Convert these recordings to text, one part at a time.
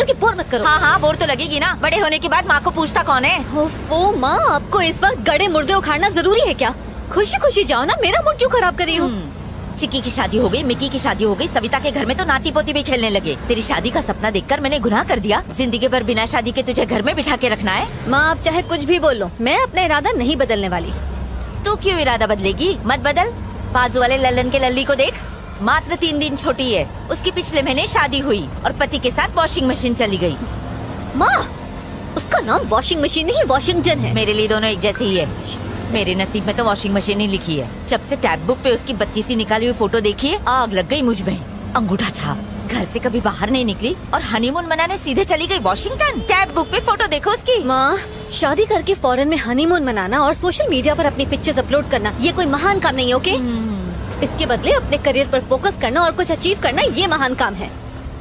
कि बोर मत करो। हाँ हाँ बोर तो लगेगी ना, बड़े होने के बाद माँ को पूछता कौन है। वो माँ, आपको इस वक्त गड़े मुर्दे उखाड़ना जरूरी है क्या? खुशी खुशी जाओ ना, मेरा मूड क्यों खराब कर रही हो? चिक्की की शादी हो गई, मिक्की की शादी हो गई, सविता के घर में तो नाती पोती भी खेलने लगे। तेरी शादी का सपना देखकर मैंने गुनाह कर दिया। जिंदगी भर बिना शादी के तुझे घर में बिठा के रखना है। माँ आप चाहे कुछ भी बोल लो, मैं अपना इरादा नहीं बदलने वाली। तू क्यों इरादा बदलेगी? मत बदल। बाजू वाले लल्लन के लल्ली को देख, मात्र 3 दिन छोटी है। उसकी पिछले महीने शादी हुई और पति के साथ वॉशिंग मशीन चली गई। माँ उसका नाम वॉशिंग मशीन नहीं वॉशिंगटन है। मेरे लिए दोनों एक जैसे ही है। मेरे नसीब में तो वॉशिंग मशीन ही लिखी है। जब से टैब बुक पे उसकी बत्ती सी निकाली हुई फोटो देखी है, आग लग गई मुझ में। अंगूठा छाप, घर से कभी बाहर नहीं निकली और हनीमून मनाने सीधे चली गई वॉशिंगटन। टैब बुक पे फोटो देखो उसकी। माँ शादी करके फॉरेन में हनीमून मनाना और सोशल मीडिया पर अपनी पिक्चर्स अपलोड करना ये कोई महान काम नहीं है, ओके? इसके बदले अपने करियर पर फोकस करना और कुछ अचीव करना ये महान काम है।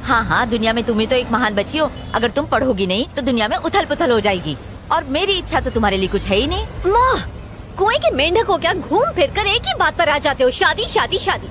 हाँ हाँ, दुनिया में तुम ही तो एक महान बच्ची हो। अगर तुम पढ़ोगी नहीं तो दुनिया में उथल पुथल हो जाएगी। और मेरी इच्छा तो तुम्हारे लिए कुछ है ही नहीं। माँ कुएं की मेंढक हो क्या, घूम फिर कर एक ही बात पर आ जाते हो, शादी शादी शादी।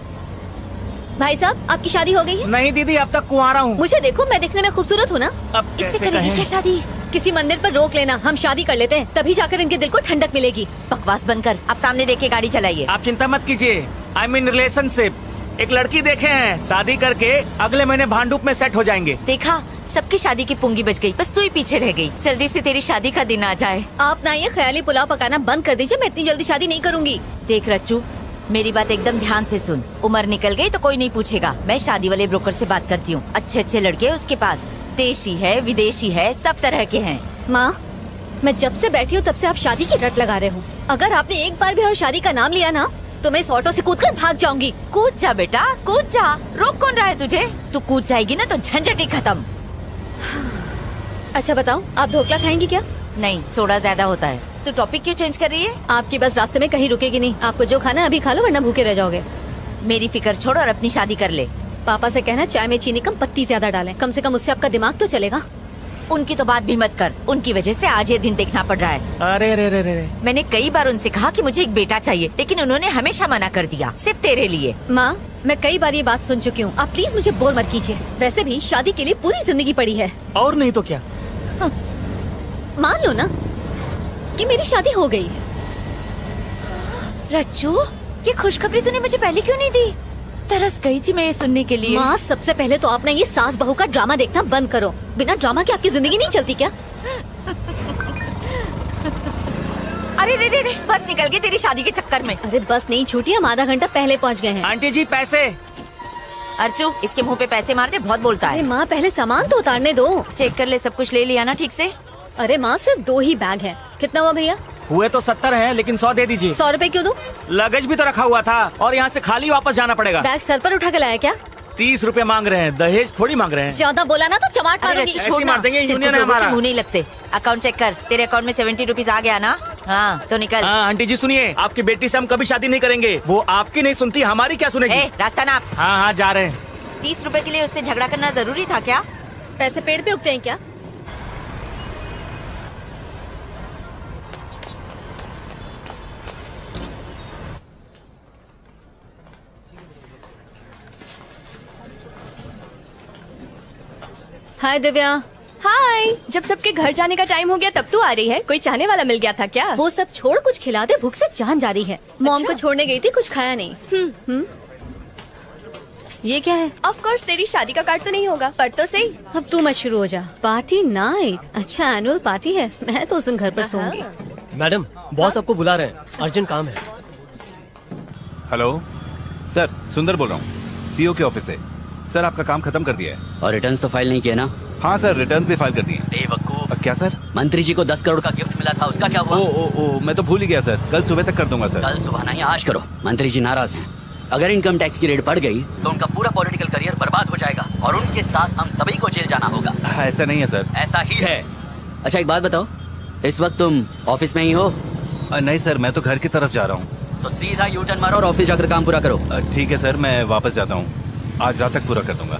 भाई साहब आपकी शादी हो गई है? नहीं दीदी, अब तक कुंवारा हूँ। मुझे देखो, मैं दिखने में खूबसूरत हूँ ना? अब कैसे करेगी कहें? क्या शादी? किसी मंदिर पर रोक लेना, हम शादी कर लेते हैं, तभी जाकर इनके दिल को ठंडक मिलेगी। बकवास बंद कर, आप सामने देख के गाड़ी चलाइए। आप चिंता मत कीजिए, आई मीन रिलेशनशिप। एक लड़की देखे हैं, शादी करके अगले महीने भांडुप में सेट हो जाएंगे। देखा, सबकी शादी की पुंगी बच गई, बस तू ही पीछे रह गई। जल्दी से तेरी शादी का दिन आ जाए। आप ना ये ख्याली पुलाव पकाना बंद कर दीजिए, मैं इतनी जल्दी शादी नहीं करूँगी। देख रच्चू, मेरी बात एकदम ध्यान से सुन। उम्र निकल गई तो कोई नहीं पूछेगा। मैं शादी वाले ब्रोकर से बात करती हूँ। अच्छे अच्छे लड़के उसके पास, देशी है विदेशी है, सब तरह के हैं। माँ मैं जब से बैठी हूँ तब से आप शादी की रट लगा रहे हो। अगर आपने एक बार भी और शादी का नाम लिया ना तो मैं इस ऑटो से कूदकर भाग जाऊंगी। कूद जा बेटा, कूद जा। रोक कौन रहा है तुझे? तू कूद जाएगी ना तो झंझट ही खत्म। अच्छा बताओ, आप ढोकला खाएंगी क्या? नहीं, सोडा ज्यादा होता है। तू टॉपिक क्यों चेंज कर रही है? आपकी बस रास्ते में कहीं रुकेगी नहीं। आपको जो खाना है अभी खा लो, वरना भूखे रह जाओगे। मेरी फिक्र छोड़ और अपनी शादी कर ले। पापा से कहना चाय में चीनी कम, पत्ती ज्यादा डालें। कम से कम उससे आपका दिमाग तो चलेगा। उनकी तो बात भी मत कर, उनकी वजह से आज ये दिन देखना पड़ रहा है। अरे रे रे रे रे। मैंने कई बार उनसे कहा कि मुझे एक बेटा चाहिए, लेकिन उन्होंने हमेशा मना कर दिया, सिर्फ तेरे लिए। माँ मैं कई बार ये बात सुन चुकी हूँ, आप प्लीज मुझे बोर मत कीजिए। वैसे भी शादी के लिए पूरी जिंदगी पड़ी है। और नहीं तो क्या। मान लो ना कि मेरी शादी हो गई है। रच्चू, ये खुशखबरी तूने मुझे पहले क्यों नहीं दी? तरस गई थी मैं ये सुनने के लिए। माँ सबसे पहले तो आपने ये सास बहू का ड्रामा देखना बंद करो। बिना ड्रामा के आपकी जिंदगी नहीं चलती क्या? अरे रे रे रे, बस निकल गई तेरी शादी के चक्कर में। अरे बस नहीं छूटी, हम आधा घंटा पहले पहुँच गए हैं। आंटी जी पैसे। अर्चू, इसके मुंह पे पैसे मारते, बहुत बोलता अरे है। माँ पहले सामान तो उतारने दो। चेक कर ले, सब कुछ ले लिया ना ठीक से? अरे माँ सिर्फ 2 ही बैग हैं। कितना हुआ भैया? हुए तो 70 हैं, लेकिन 100 दे दीजिए। 100 रुपए क्यों दूं? लगेज भी तो रखा हुआ था और यहाँ से खाली वापस जाना पड़ेगा। बैग सर पर उठा के लाया क्या? 30 रुपए मांग रहे हैं, दहेज थोड़ी मांग रहे हैं। ज्यादा बोला ना तो चमाट अरे मारूंगी। रच्चू, ऐसे छोड़ ही ना। मार देंगे, चिरकुट यूनियन है लोगों के हमारा। मुंह नहीं लगते। अकाउंट चेक कर, तेरे अकाउंट में 70 रुपीज आ गया ना? हाँ तो निकल। हाँ आंटी जी सुनिए, आपकी बेटी से हम कभी शादी नहीं करेंगे। वो आपकी नहीं सुनती, हमारी क्या सुनेगी? ए, रास्ता नाप। हाँ हाँ जा रहे हैं। 30 रुपए के लिए उससे झगड़ा करना जरूरी था क्या? पैसे पेड़ पे उगते हैं क्या? हाय दिव्या। हाय, जब सबके घर जाने का टाइम हो गया तब तू आ रही है? कोई चाहने वाला मिल गया था क्या? वो सब छोड़, कुछ खिला दे, भूख से जान जा रही है। मॉम को छोड़ने गई थी, कुछ खाया नहीं। ये क्या है? ऑफ कोर्स तेरी शादी का कार्ड तो नहीं होगा, पर तो सही। अब तू मत शुरू हो जा। Party night? अच्छा एनुअल पार्टी है, मैं तो उस दिन घर पर सोऊंगी। मैडम बॉस आपको बुला रहे हैं, अर्जेंट काम है। हेलो सर, सुंदर बोल रहा हूँ, सीईओ के ऑफिस से। सर आपका काम खत्म कर दिया है। और रिटर्न्स तो फाइल नहीं किए ना? हाँ सर, रिटर्न भी फाइल कर दिए। बेवकूफ। क्या सर? मंत्री जी को 10 करोड़ का गिफ्ट मिला था, उसका क्या हुआ? ओ, मैं तो भूल ही गया सर। कल सुबह तक कर दूंगा सर। कल सुबह नहीं, आज करो। मंत्री जी नाराज हैं। अगर इनकम टैक्स की रेट बढ़ गई तो उनका पूरा पॉलिटिकल करियर बर्बाद हो जाएगा और उनके साथ हम सभी को जेल जाना होगा। ऐसा नहीं है सर। ऐसा ही है। अच्छा एक बात बताओ, इस वक्त तुम ऑफिस में ही हो? नहीं सर, मैं तो घर की तरफ जा रहा हूँ। तो सीधा यू टर्न मारो और ऑफिस जाकर काम पूरा करो। ठीक है सर, मैं वापस जाता हूँ। आज रात तक पूरा कर दूंगा।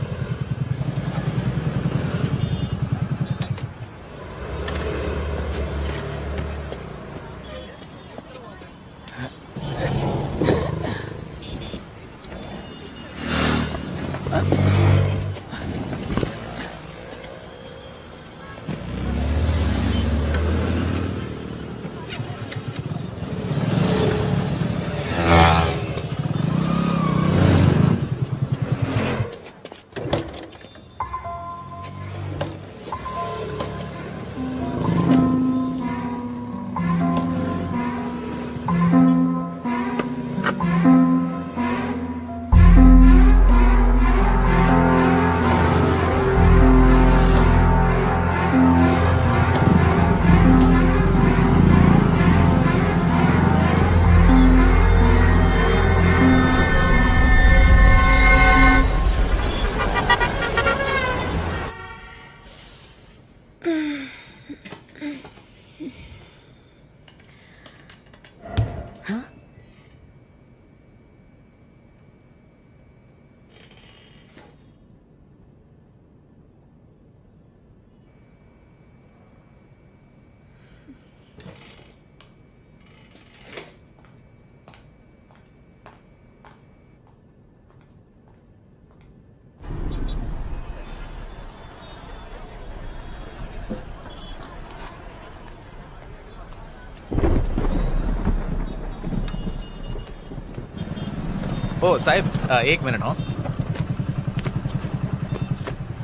ओ साहब, एक मिनट हो।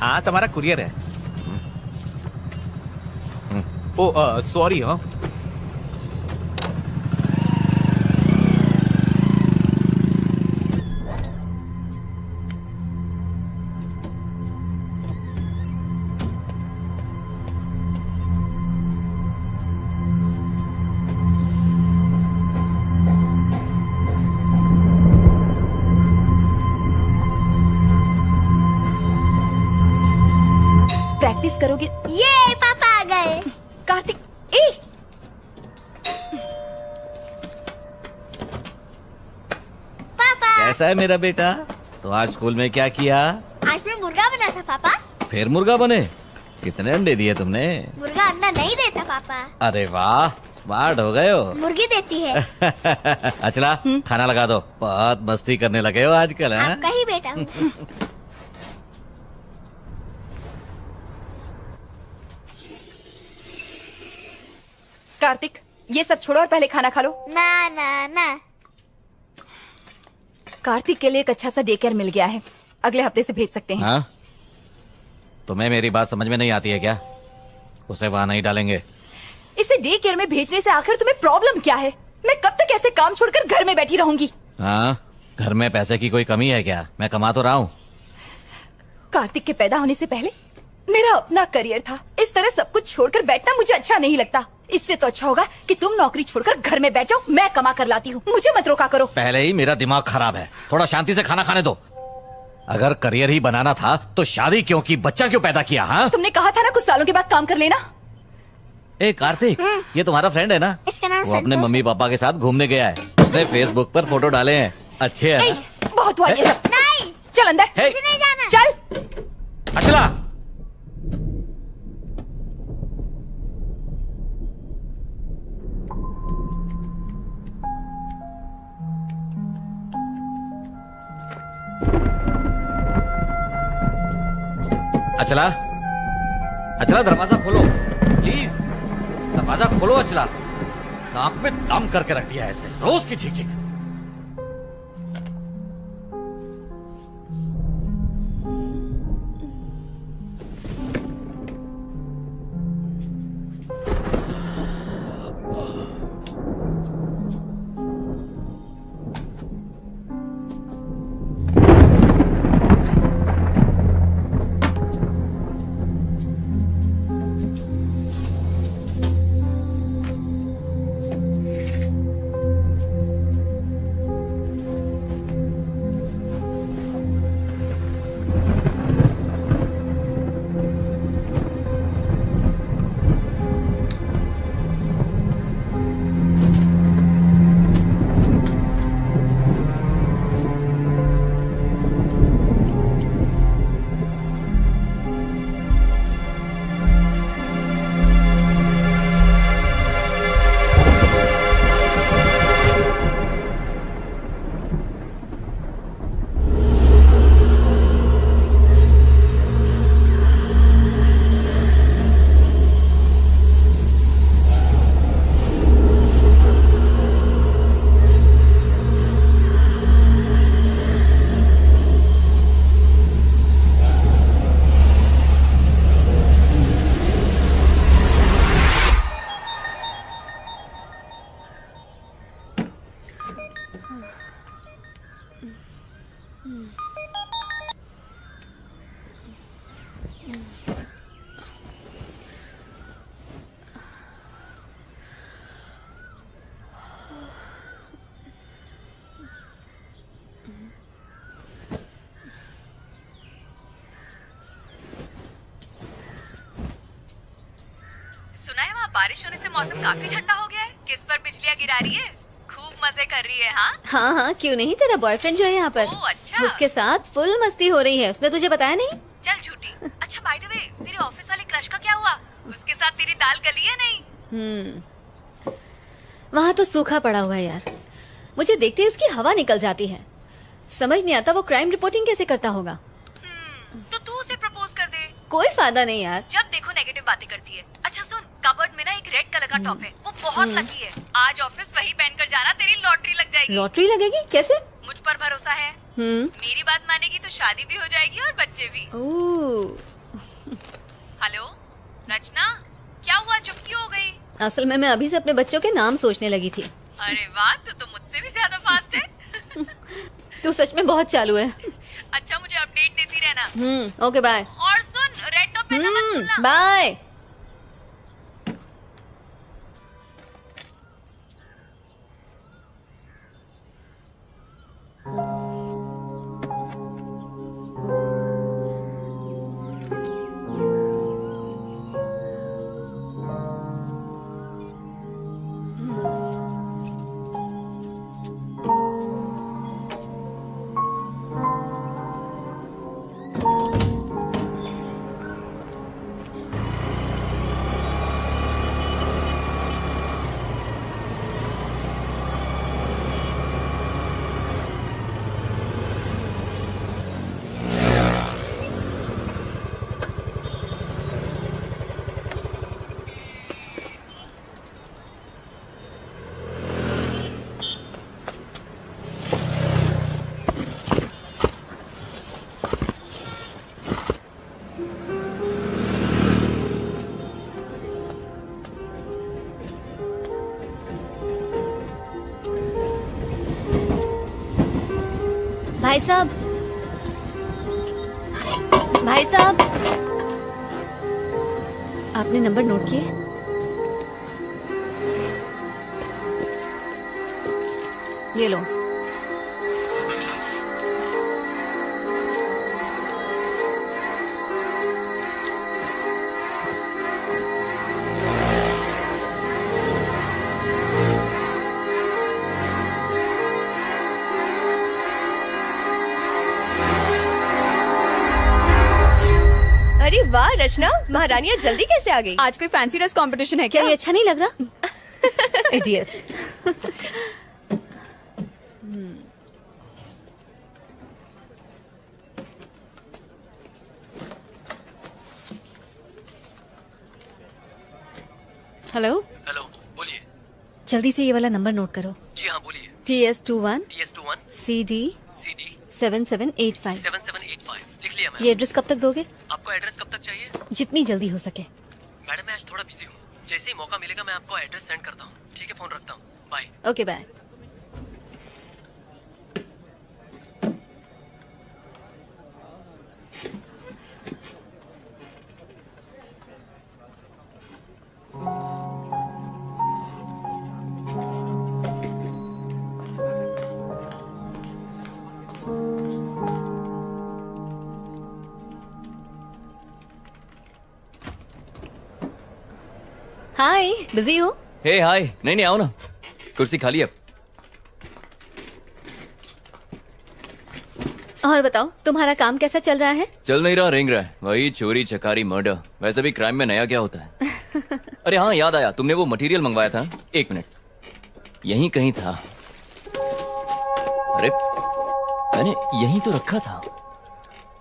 हाँ, तुम्हारा कुरियर है। ओ सॉरी। हाँ, प्रैक्टिस करोगे? ये पापा आ गए। कार्तिक, ए पापा, कैसा है मेरा बेटा? तो आज स्कूल में क्या किया? आज मैं मुर्गा बना था पापा। फिर मुर्गा बने? कितने अंडे दिए तुमने? मुर्गा अंडा नहीं देता पापा, अरे वाह, स्मार्ट हो गए हो। मुर्गी देती है। अचला, खाना लगा दो। बहुत मस्ती करने लगे हो आजकल। हैं? आपका ही बेटा हूँ। कार्तिक, ये सब छोड़ो और पहले खाना खा लो। ना ना ना। कार्तिक के लिए एक अच्छा सा डे केयर मिल गया है, अगले हफ्ते से भेज सकते हैं। हाँ? तुम्हें मेरी बात समझ में नहीं आती है क्या? उसे वहाँ नहीं डालेंगे। इसे डे केयर में भेजने से आखिर तुम्हें प्रॉब्लम क्या है? मैं कब तक ऐसे काम छोड़कर घर में बैठी रहूंगी? हाँ, घर में पैसे की कोई कमी है क्या? मैं कमा तो रहा हूँ। कार्तिक के पैदा होने से पहले मेरा अपना करियर था। इस तरह सब कुछ छोड़कर बैठना मुझे अच्छा नहीं लगता। इससे तो अच्छा होगा कि तुम नौकरी छोड़कर घर में बैठ जाओ, मैं कमा कर लाती हूँ। मुझे मत रोका करो। पहले ही मेरा दिमाग खराब है, थोड़ा शांति से खाना खाने दो। अगर करियर ही बनाना था तो शादी क्यों की, बच्चा क्यों पैदा किया? हाँ, तुमने कहा था ना कुछ सालों के बाद काम कर लेना। ए कार्तिक, ये तुम्हारा फ्रेंड है ना? इसका नाम वो अपने संतोष मम्मी पापा के साथ घूमने गया है। उसने फेसबुक पर फोटो डाले हैं, अच्छे हैं। बहुत हुआ ये सब। नहीं, चल अंदर। हे! मुझे नहीं जाना। चल। अचला, अचला, अचला दरवाजा खोलो प्लीज। दरवाजा खोलो अचला। नाक में दम करके रख दिया है इसने, रोज की चीख चीख। सुना है वहाँ बारिश होने से मौसम काफी ठंडा हो गया है। किस पर बिजलियाँ गिरा रही है? खूब मजे कर रही है। हाँ हाँ हाँ, क्यों नहीं। तेरा बॉयफ्रेंड जो है यहाँ पर, ओह, अच्छा। उसके साथ फुल मस्ती हो रही है। उसने तुझे बताया नहीं? चल झूठी। अच्छा बाय द वे, तेरे ऑफिस वाले क्रश का क्या हुआ? उसके साथ तेरी दाल गली है नहीं? वहाँ तो सूखा पड़ा हुआ है यार। मुझे देखते ही उसकी हवा निकल जाती है। समझ नहीं आता वो क्राइम रिपोर्टिंग कैसे करता होगा। तो तू उसे प्रपोज कर दे। कोई फायदा नहीं यार। जब देखो नेगेटिव बातें करती है। अच्छा सुन, कबर्ड में ना एक रेड कलर का टॉप है, वो बहुत लकी है। आज ऑफिस वही पहनकर जाना, तेरी लॉटरी लग जाएगी। लॉटरी लगेगी? कैसे? मुझ पर भरोसा है। मेरी बात मानेगी तो शादी भी हो जाएगी और बच्चे भी। हेलो रचना, क्या हुआ, चुप क्यों हो गई? असल में मैं अभी से अपने बच्चों के नाम सोचने लगी थी। अरे वाह, तू तो मुझसे भी ज्यादा फास्ट है। तू सच में बहुत चालू है। अच्छा, मुझे अपडेट देती रहना। Okay bye. और सुन, रेड टॉप पहनना मत भूलना। बाय। भाई साहब, भाई साहब, आपने नंबर नोट किए? ये लो। अरे वाह रचना, महारानियाँ जल्दी कैसे आ गई? आज कोई फैंसी ड्रेस कंपटीशन है क्या ये अच्छा नहीं लग रहा? इडियट्स। हेलो हेलो, बोलिए। जल्दी से ये वाला नंबर नोट करो। जी हाँ, बोलिए। TS21 CD 7785। 7785 लिख लिया मैम। ये एड्रेस कब तक दोगे? आपको एड्रेस कब तक चाहिए? जितनी जल्दी हो सके। मैडम मैं आज थोड़ा बिजी हूँ, जैसे ही मौका मिलेगा मैं आपको एड्रेस सेंड करता हूँ। ठीक है, फोन रखता हूँ, bye. Okay bye. Hi, busy हो? हे हाय, नहीं आओ ना, कुर्सी खाली अब। और बताओ, तुम्हारा काम कैसा चल रहा है? चल नहीं रहा, रेंग रहा है, वही चोरी चकारी मर्डर। वैसे भी क्राइम में नया क्या होता है? अरे हाँ, याद आया, तुमने वो मटेरियल मंगवाया था। एक मिनट, यहीं कहीं था। अरे मैंने यहीं तो रखा था,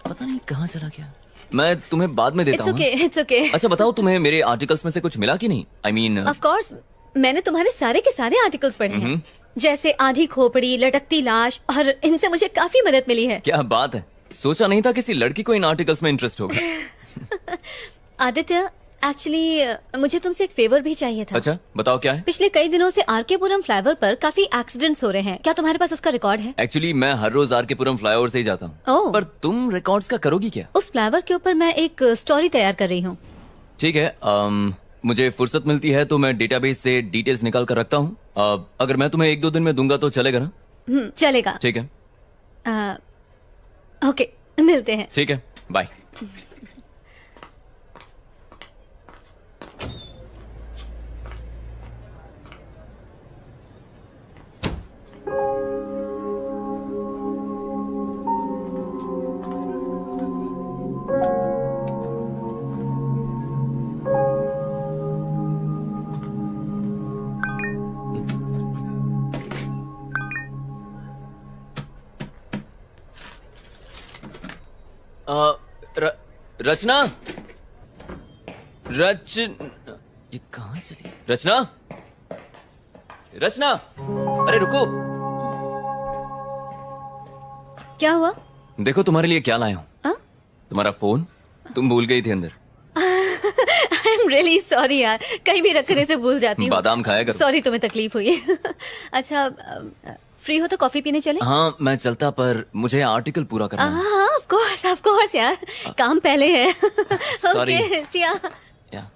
पता नहीं कहाँ चला गया। मैं तुम्हें बाद में देता हूँ। It's okay. अच्छा बताओ, तुम्हें मेरे आर्टिकल्स में से कुछ मिला कि नहीं? I mean, Of course, मैंने तुम्हारे सारे के सारे आर्टिकल्स पढ़े हैं, जैसे आधी खोपड़ी, लटकती लाश, और इनसे मुझे काफी मदद मिली है। क्या बात है, सोचा नहीं था किसी लड़की को इन आर्टिकल्स में इंटरेस्ट होगा। आदित्य, एक्चुअली मुझे तुमसे एक फेवर भी चाहिए था। अच्छा बताओ, क्या है? पिछले कई दिनों से आरकेपुरम फ्लाईओवर पर काफी एक्सीडेंट्स हो रहे हैं, क्या तुम्हारे पास उसका रिकॉर्ड है? एक्चुअली मैं हर रोज आरकेपुरम फ्लाईओवर से ही जाता हूँ। ओह। पर तुम रिकॉर्ड्स का करोगी क्या? उस फ्लाईओवर के ऊपर मैं एक स्टोरी तैयार कर रही हूँ। ठीक है, मुझे फुर्सत मिलती है तो मैं डेटाबेस से डिटेल्स निकाल कर रखता हूँ। अगर मैं तुम्हें 1-2 दिन में दूंगा तो चलेगा ना? चलेगा। ठीक है। ओके, मिलते हैं। ठीक है, बाय। रचना, ये कहाँ चली? रचना, रचना, अरे रुको। क्या हुआ? देखो तुम्हारे लिए क्या लाया हूँ। हाँ? तुम्हारा फोन तुम भूल गई थी अंदर। आई एम रियली सॉरी यार, कहीं भी रखने से भूल जाती हूँ। बादाम खाया करो। सॉरी तुम्हें तकलीफ हुई। अच्छा फ्री हो तो कॉफी पीने चले? हाँ मैं चलता, पर मुझे आर्टिकल पूरा करना है। हाँ ऑफ कोर्स यार, काम पहले है। Sorry. ओके सिया। या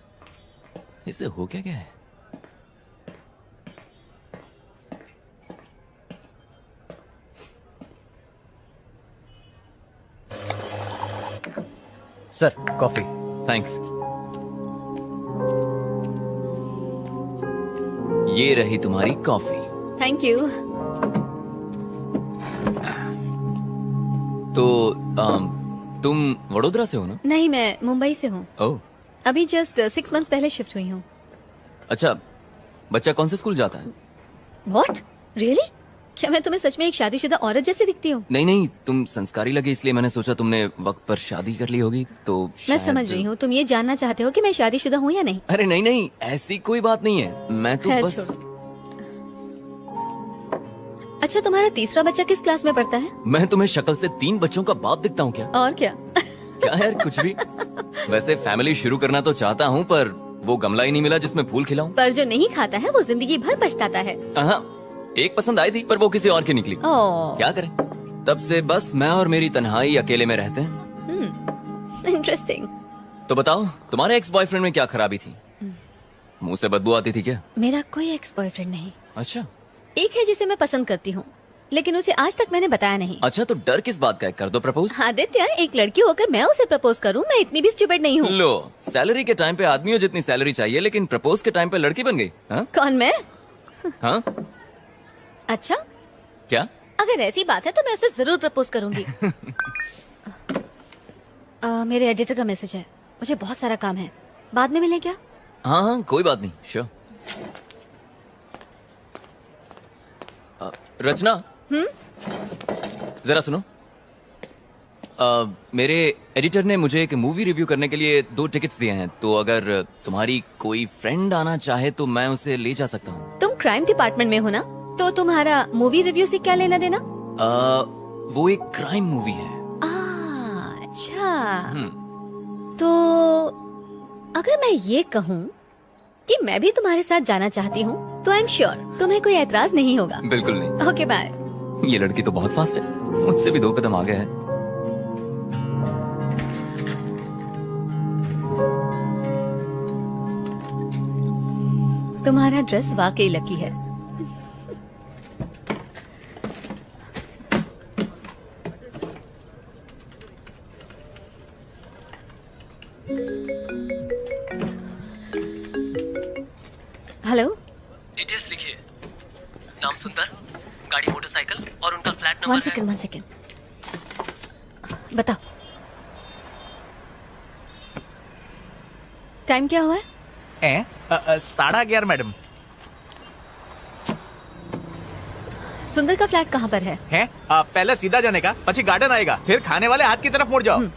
इसे हो क्या है? Sir coffee. थैंक्स। ये रही तुम्हारी कॉफी। Thank you. तो तुम वडोदरा से हो ना? नहीं, मैं मुंबई से हूँ। ओह अभी जस्ट 6 months पहले शिफ्ट हुई हूँ। अच्छा, बच्चा कौन से स्कूल जाता है? What really? क्या मैं तुम्हें सच में एक शादीशुदा औरत जैसी दिखती हूँ? नहीं, तुम संस्कारी लगे इसलिए मैंने सोचा तुमने वक्त पर शादी कर ली होगी तो मैं शायद... समझ रही हूँ, तुम ये जानना चाहते हो कि मैं शादीशुदा हूँ या नहीं? अरे नहीं, ऐसी कोई बात नहीं है। मैं तो खैर बस... छोड़ो। अच्छा तुम्हारा तीसरा बच्चा किस क्लास में पढ़ता है? मैं तुम्हें शक्ल से 3 बच्चों का बाप दिखता हूँ क्या? और क्या? क्या यार कुछ भी। वैसे फैमिली शुरू करना तो चाहता हूँ, पर वो गमला ही नहीं मिला जिसमें फूल खिलाऊं। पर जो नहीं खाता है वो जिंदगी भर पछताता है। हाँ, एक पसंद आई थी पर वो किसी और की निकली। ओह क्या करें, तब से बस मैं और मेरी तन्हाई अकेले में रहते हैं। इंटरेस्टिंग। तो बताओ, तुम्हारे एक्स बॉयफ्रेंड में क्या खराबी थी? मुंह से बदबू आती थी क्या? मेरा कोई एक्स बॉयफ्रेंड नहीं। अच्छा। एक है जिसे मैं पसंद करती हूँ, लेकिन उसे आज तक मैंने बताया नहीं। अच्छा, तो डर किस बात का है? कर दो प्रपोज। आदित्य, एक लड़की होकर मैं उसे प्रपोज करूँ? मैं इतनी भी स्टूपिड नहीं हूँ। लो, सैलरी के टाइम पे आदमियों जितनी सैलरी चाहिए, लेकिन प्रपोज के टाइम पे लड़की बन गई। हाँ? कौन, मैं? हाँ? अच्छा, क्या? अगर ऐसी बात है तो मैं उसे जरूर प्रपोज करूंगी। मेरे एडिटर का मैसेज है, मुझे बहुत सारा काम है, बाद में मिलें क्या? हाँ, कोई बात नहीं, श्योर। रचना, जरा सुनो। मेरे एडिटर ने मुझे एक मूवी रिव्यू करने के लिए 2 टिकट्स दिए हैं, तो अगर तुम्हारी कोई फ्रेंड आना चाहे तो मैं उसे ले जा सकता हूँ। तुम क्राइम डिपार्टमेंट में हो ना, तो तुम्हारा मूवी रिव्यू से क्या लेना देना? वो एक क्राइम मूवी है। अच्छा, तो अगर मैं ये कहूँ कि मैं भी तुम्हारे साथ जाना चाहती हूँ तो आई एम श्योर तुम्हें कोई ऐतराज नहीं होगा। बिल्कुल नहीं। Okay bye. ये लड़की तो बहुत फास्ट है, मुझसे भी 2 कदम आगे है। तुम्हारा ड्रेस वाकई लकी है। हेलो, डिटेल्स लिखिए। नाम सुंदर, गाड़ी मोटरसाइकिल और उनका फ्लैट वन नंबर है। सेकेंड। बताओ टाइम क्या हुआ है? 11:30 मैडम। सुंदर का फ्लैट कहाँ पर है? पहले सीधा जाने का, પછી गार्डन आएगा, फिर खाने वाले हाथ की तरफ मुड़ जाओ।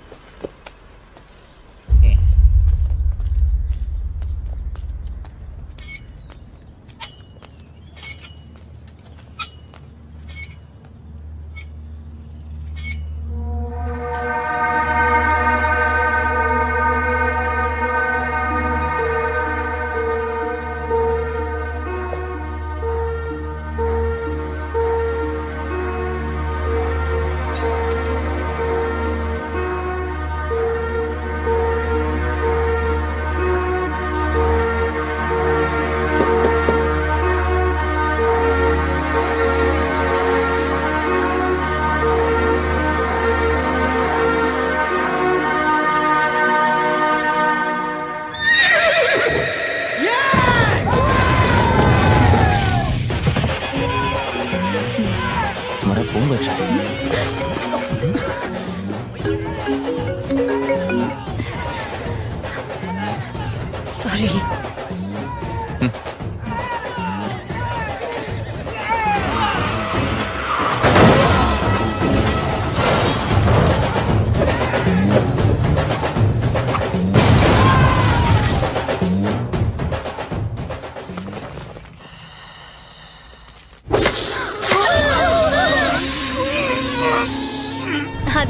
तुम्हारा फोन बज रहा है। Sorry.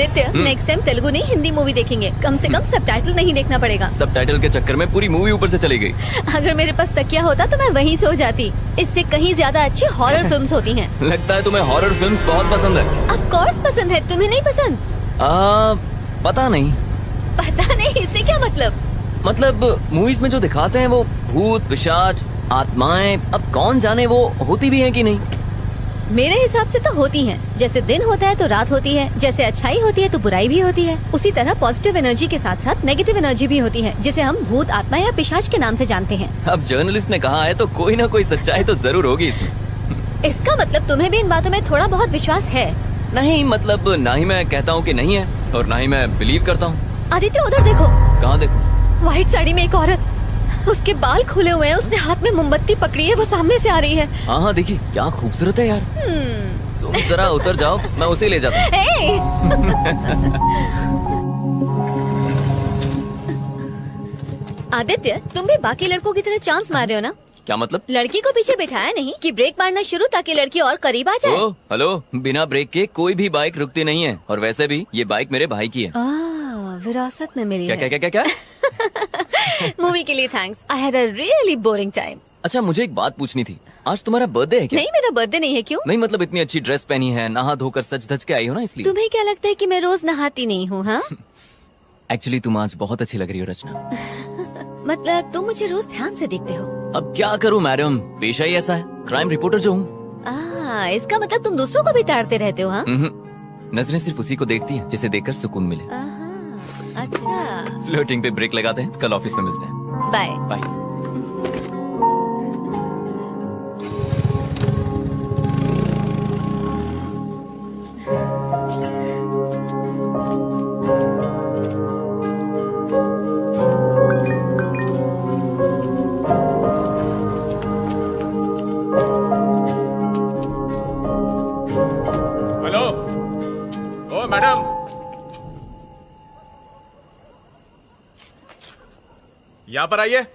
Aditya, next time Telugu नहीं हिंदी मूवी देखेंगे। कम से कम सबटाइटल नहीं देखना पड़ेगा। सबटाइटल के चक्कर में पूरी मूवी ऊपर से चली गई। अगर मेरे पास तकिया होता तो मैं वहीं सो जाती। इससे कहीं ज्यादा अच्छी हॉरर फिल्म्स होती हैं। लगता है तुम्हें हॉरर फिल्म्स बहुत पसंद है। ऑफ कोर्स पसंद है, तुम्हें नहीं पसंद? पता नहीं। पता नहीं, इससे क्या मतलब? मतलब मूवीज में जो दिखाते हैं वो भूत, पिशाच, आत्माएं, अब कौन जाने वो होती भी हैं कि नहीं। मेरे हिसाब से तो होती हैं। जैसे दिन होता है तो रात होती है, जैसे अच्छाई होती है तो बुराई भी होती है, उसी तरह पॉजिटिव एनर्जी के साथ साथ नेगेटिव एनर्जी भी होती है, जिसे हम भूत, आत्मा या पिशाच के नाम से जानते हैं। अब जर्नलिस्ट ने कहा है तो कोई ना कोई सच्चाई तो जरूर होगी इसमें। इसका मतलब तुम्हें भी इन बातों में थोड़ा बहुत विश्वास है? नहीं, मतलब ना ही मैं कहता हूँ कि नहीं है और ना ही मैं बिलीव करता हूँ। आदित्य उधर देखो। कहाँ देखो? व्हाइट साड़ी में एक औरत, उसके बाल खुले हुए हैं, उसने हाथ में मोमबत्ती पकड़ी है, वो सामने से आ रही है। हाँ हाँ देखिए, क्या खूबसूरत है यार। तुम जरा उतर जाओ, मैं उसे ले जाता हूँ। आदित्य, तुम भी बाकी लड़कों की तरह चांस मार रहे हो ना? क्या मतलब? लड़की को पीछे बिठाया नहीं कि ब्रेक मारना शुरू ताकि लड़की और करीब आ जाए। ओ, हेलो, बिना ब्रेक के कोई भी बाइक रुकती नहीं है, और वैसे भी ये बाइक मेरे भाई की है। विरासत में मिली क्या है। क्या क्या क्या क्या? मूवी के लिए thanks. I had a really boring time. अच्छा, मुझे एक बात पूछनी थी। आज तुम्हारा बर्थडे है क्या? नहीं, मेरा बर्थडे नहीं है। क्यों? नहीं, मतलब इतनी अच्छी ड्रेस पहनी है, नहा धोकर सज धज के आई हो ना, इसलिए। तुम्हें क्या लगता है कि मैं रोज नहाती नहीं हूँ? हाँ, एक्चुअली तुम आज बहुत अच्छी लग रही हो रचना। मतलब तुम मुझे रोज ध्यान से देखते हो? अब क्या करूँ मैडम, पेशा ही ऐसा है, क्राइम रिपोर्टर जो हूँ। इसका मतलब तुम दूसरों को भी ताड़ते रहते हो? हाँ, नजरें सिर्फ उसी को देखती हैं जिसे देखकर सुकून मिले। अच्छा, फ्लर्टिंग पे ब्रेक लगाते हैं, कल ऑफिस में मिलते हैं। Bye bye. हेलो, ओ मैडम, यहाँ पर आइए।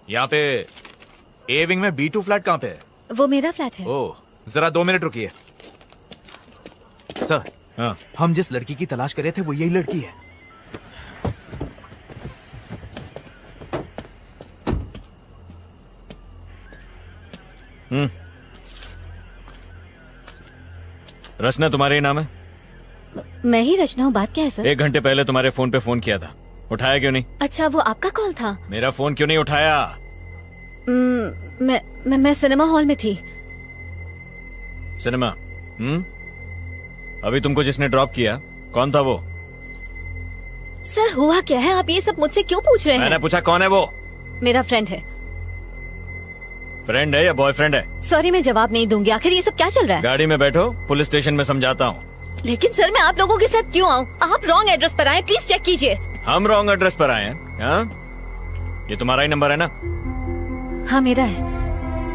यहाँ पे ए विंग में B2 फ्लैट कहाँ पे है? वो मेरा फ्लैट है। ओह, जरा 2 मिनट रुकिए। सर, हाँ, हम जिस लड़की की तलाश कर रहे थे वो यही लड़की है। रचना तुम्हारे ही नाम है? मैं ही रचना हूँ। बात क्या है सर? 1 घंटे पहले तुम्हारे फोन पे फोन किया था, उठाया क्यों नहीं? अच्छा, वो आपका कॉल था? मेरा फोन क्यों नहीं उठाया? मैं सिनेमा हॉल में थी। सिनेमा? अभी तुमको जिसने ड्रॉप किया कौन था वो? सर, हुआ क्या है? आप ये सब मुझसे क्यों पूछ रहे हैं? मैंने पूछा कौन है वो? मेरा फ्रेंड है। फ्रेंड है या बॉयफ्रेंड है? सॉरी, मैं जवाब नहीं दूंगी। आखिर ये सब क्या चल रहा है? गाड़ी में बैठो, पुलिस स्टेशन में समझाता हूँ। लेकिन सर, मैं आप लोगों के साथ क्यों आऊँ? आप रॉन्ग एड्रेस पर आए, प्लीज चेक कीजिए। हम रॉन्ग एड्रेस पर आए हैं? हाँ? ये तुम्हारा ही नंबर है ना? हाँ, मेरा है।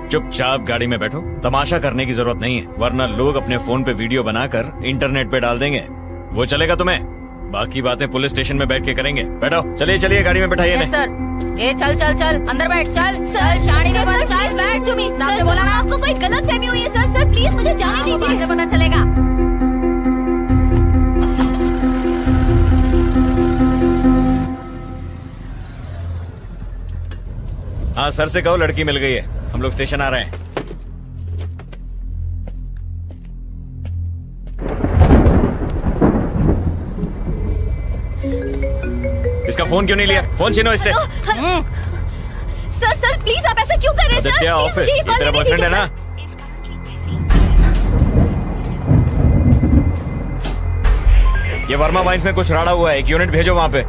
चुपचाप गाड़ी में बैठो, तमाशा करने की जरूरत नहीं है, वरना लोग अपने फोन पे वीडियो बनाकर इंटरनेट पे डाल देंगे। वो चलेगा तुम्हें? बाकी बातें पुलिस स्टेशन में बैठ के करेंगे। बैठो, चलिए चलिए, गाड़ी में बैठाइए। Yes sir. ए चल चल चल, अंदर बैठ, चल चल, शानी ने बोला चल बैठ। आपने बोला ना, आपको कोई गलत फहमी हुई है। सर सर, प्लीज मुझे जाने दीजिए। मुझे पता चलेगा। हाँ, सर से कहो लड़की मिल गई है, हम लोग स्टेशन आ रहे हैं। इसका फोन क्यों नहीं लिया? फोन छीनो इससे। सर सर, प्लीज आप ऐसा क्यों कर रहे हैं? सर, ऑफिस, ये तेरा बॉयफ्रेंड है ना? ये वर्मा वाइन्स में कुछ राड़ा हुआ है, 1 यूनिट भेजो वहां पे।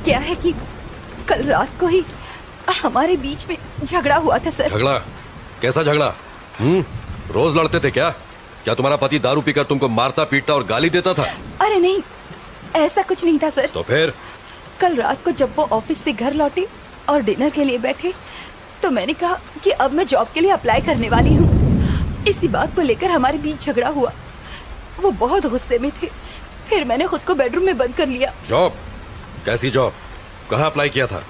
क्या है कि कल रात को ही हमारे बीच में झगड़ा हुआ था सर। झगड़ा? कैसा झगड़ा? रोज लड़ते थे क्या? क्या तुम्हारा पति दारू पीकर तुमको मारता पीटता और गाली देता था? अरे नहीं, ऐसा कुछ नहीं था सर। तो फिर? कल रात को जब वो ऑफिस से घर लौटे और डिनर के लिए बैठे तो मैंने कहा कि अब मैं जॉब के लिए अप्लाई करने वाली हूँ। इसी बात को लेकर हमारे बीच झगड़ा हुआ। वो बहुत गुस्से में थे। फिर मैंने खुद को बेडरूम में बंद कर लिया। जॉब? कैसी जॉब? कहाँ अप्लाई किया था?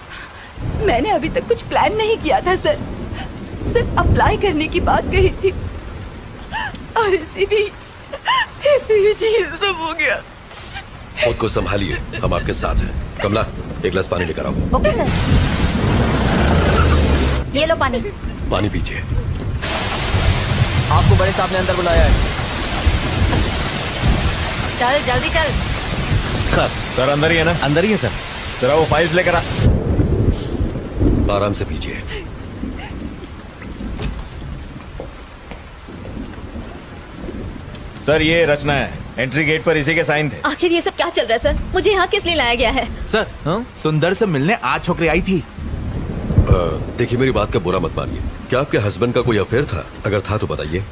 मैंने अभी तक कुछ प्लान नहीं किया था सर, सिर्फ अप्लाई करने की बात कही थी और इसी बीच ये सब हो गया। खुद को संभालिए, हम आपके साथ हैं। कमला, एक गिलास पानी लेकर आओ। Okay sir. ये लो पानी। पानी पीजिए। आपको बड़े साहब ने अंदर बुलाया है। चल जल्दी चल। सर अंदर ही है ना? अंदर ही है सर। जरा वो फाइल्स लेकर आ। आराम से पीजिए। सर ये रचना है, एंट्री गेट पर इसी के साइन थे। आखिर ये सब क्या चल रहा है सर? मुझे यहाँ किस लिए लाया गया है? सर सुंदर से मिलने आज छोकरी आई थी। देखिए, मेरी बात का बुरा मत मानिए। क्या आपके हस्बैंड का कोई अफेयर था? अगर था तो बताइए।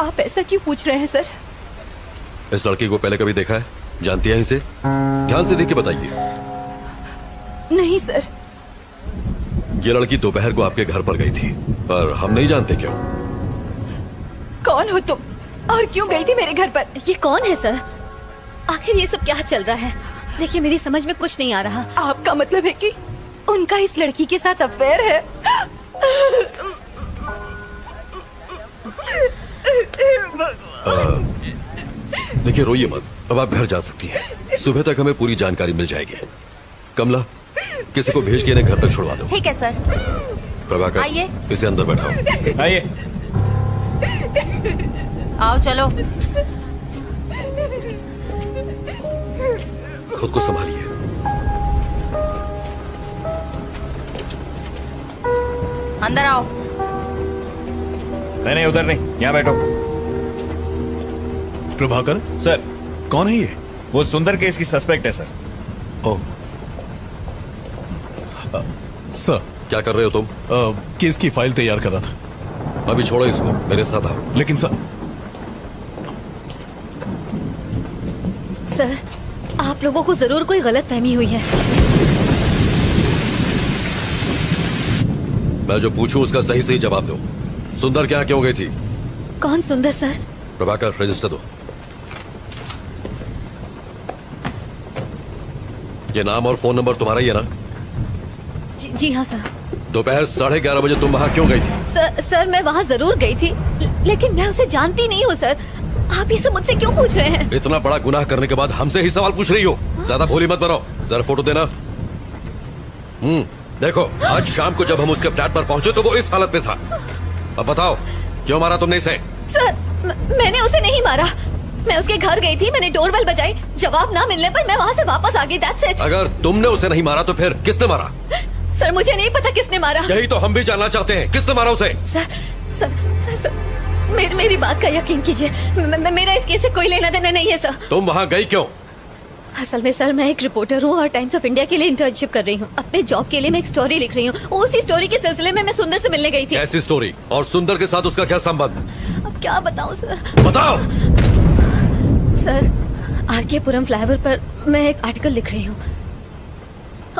आप ऐसा क्यों पूछ रहे हैं सर? इस लड़की को पहले कभी देखा है? जानती हैं इसे? ध्यान से देखिए, बताइए। नहीं सर। ये लड़की दोपहर को आपके घर पर गई थी, पर हम नहीं जानते क्यों। कौन हो तुम और क्यों गई थी मेरे घर पर? ये कौन है सर? आखिर ये सब क्या चल रहा है? देखिए मेरी समझ में कुछ नहीं आ रहा। आपका मतलब है कि उनका इस लड़की के साथ अफेयर है? देखिए, रोइए मत। अब आप घर जा सकती हैं। सुबह तक हमें पूरी जानकारी मिल जाएगी। कमला, किसी को भेज के इन्हें घर तक छुड़वा दो। ठीक है सर। प्रभाकर, आइए। इसे अंदर बैठाओ। आइए। आओ चलो। खुद को संभालिए। अंदर आओ। नहीं उधर नहीं, यहाँ बैठो। प्रभाकर सर। कौन है ये? वो सुंदर केस की सस्पेक्ट है सर। Oh sir. क्या कर रहे हो तुम? केस की फाइल तैयार कर रहा था। अभी छोड़ो इसको, मेरे साथ आओ। लेकिन सर आप लोगों को जरूर कोई गलत फहमी हुई है। मैं जो पूछूं उसका सही सही जवाब दो। सुंदर क्या क्यों गई थी? कौन सुंदर सर? प्रभाकर, रजिस्टर दो। ये नाम और फोन नंबर तुम्हारा ही है ना? जी हाँ सर। दोपहर 11:30 बजे तुम वहाँ क्यों गई थी? सर मैं वहाँ जरूर गई थी, लेकिन मैं उसे जानती नहीं हूँ सर। आप ये सब मुझसे क्यों पूछ रहे हैं? इतना बड़ा गुनाह करने के बाद हमसे ही सवाल पूछ रही हो? ज्यादा भोली मत बनो। जरा फोटो देना। देखो, आज शाम को जब हम उसके फ्लैट पर पहुंचे तो वो इस हालत में था। अब बताओ, क्यों मारा तुमने इसे? सर मैंने उसे नहीं मारा। मैं उसके घर गई थी, मैंने डोरबेल बजाई, जवाब ना मिलने पर मैं वहाँ से वापस आ गई। That's it। अगर तुमने उसे नहीं मारा तो फिर किसने मारा? सर मुझे नहीं पता किसने मारा। यही तो हम भी जानना चाहते हैं, किसने मारा उसे? सर मेरी बात का यकीन कीजिए, मेरा इस केस से कोई लेना देना नहीं है सर। तुम वहाँ गई क्यों? असल में सर मैं एक रिपोर्टर हूँ और टाइम्स ऑफ इंडिया के लिए इंटर्नशिप कर रही हूँ। अपने जॉब के लिए मैं एक स्टोरी लिख रही हूँ। उसी स्टोरी के सिलसिले में मैं सुंदर से मिलने गई थी। ऐसी स्टोरी? और सुंदर के साथ उसका क्या संबंध? अब क्या बताऊँ सर? बताओ। सर आरके पुरम फ्लाईओवर पर मैं एक आर्टिकल लिख रही हूँ।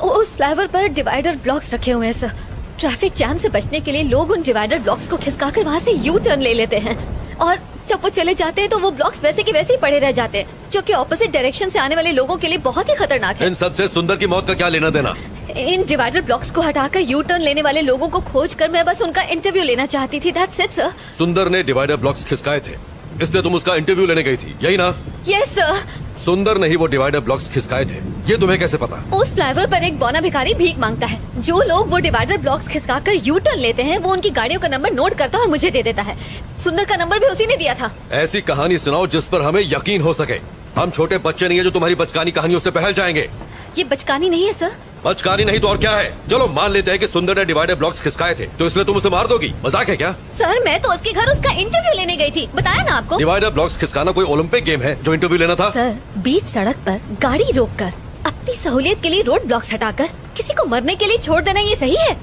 उस फ्लाईओवर पर डिवाइडर ब्लॉक्स रखे हुए हैं सर। ट्रैफिक जैम से बचने के लिए लोग उन डिवाइडर ब्लॉक्स को खिसकाकर वहाँ से यू टर्न ले लेते हैं और जब वो चले जाते हैं तो वो ब्लॉक्स वैसे के वैसे ही पड़े रह जाते हैं, जो कि ऑपोजिट डायरेक्शन से आने वाले लोगों के लिए बहुत ही खतरनाक है। इन सबसे सुंदर की मौत का क्या लेना देना? इन डिवाइडर ब्लॉक्स को हटाकर यू टर्न लेने वाले लोगों को खोजकर मैं बस उनका इंटरव्यू लेना चाहती थी। That's it, sir। सुंदर ने डिवाइडर ब्लॉक्स खिसकाए थे, इसलिए तुम उसका इंटरव्यू लेने गई थी, यही ना? Yes sir. सुंदर ने ही वो डिवाइडर ब्लॉक्स खिसकाए थे, ये तुम्हें कैसे पता? उस फ्लाईओवर पर एक बौना भिखारी भीख मांगता है। जो लोग वो डिवाइडर ब्लॉक्स खिसकाकर यू टर्न लेते हैं वो उनकी गाड़ियों का नंबर नोट करता है और मुझे दे देता है। सुंदर का नंबर भी उसी ने दिया था। ऐसी कहानी सुनाओ जिस पर हमें यकीन हो सके। हम छोटे बच्चे नहीं है जो तुम्हारी बचकानी कहानियों से बहल जाएंगे। ये बचकानी नहीं है सर। बचकानी नहीं तो और क्या है? चलो मान लेते हैं कि सुंदर ने डिवाइडर ब्लॉक्स खिसकाए थे, तो इसलिए तुम उसे मार दोगी? मजाक है क्या? सर मैं तो उसके घर उसका इंटरव्यू लेने गई थी, बताया ना आपको। डिवाइडर ब्लॉक्स खिसकाना कोई ओलंपिक गेम है जो इंटरव्यू लेना था? सर बीच सड़क पर गाड़ी रोककर अपनी सहूलियत के लिए रोड ब्लॉक्स हटाकर किसी को मरने के लिए छोड़ देना ये सही है?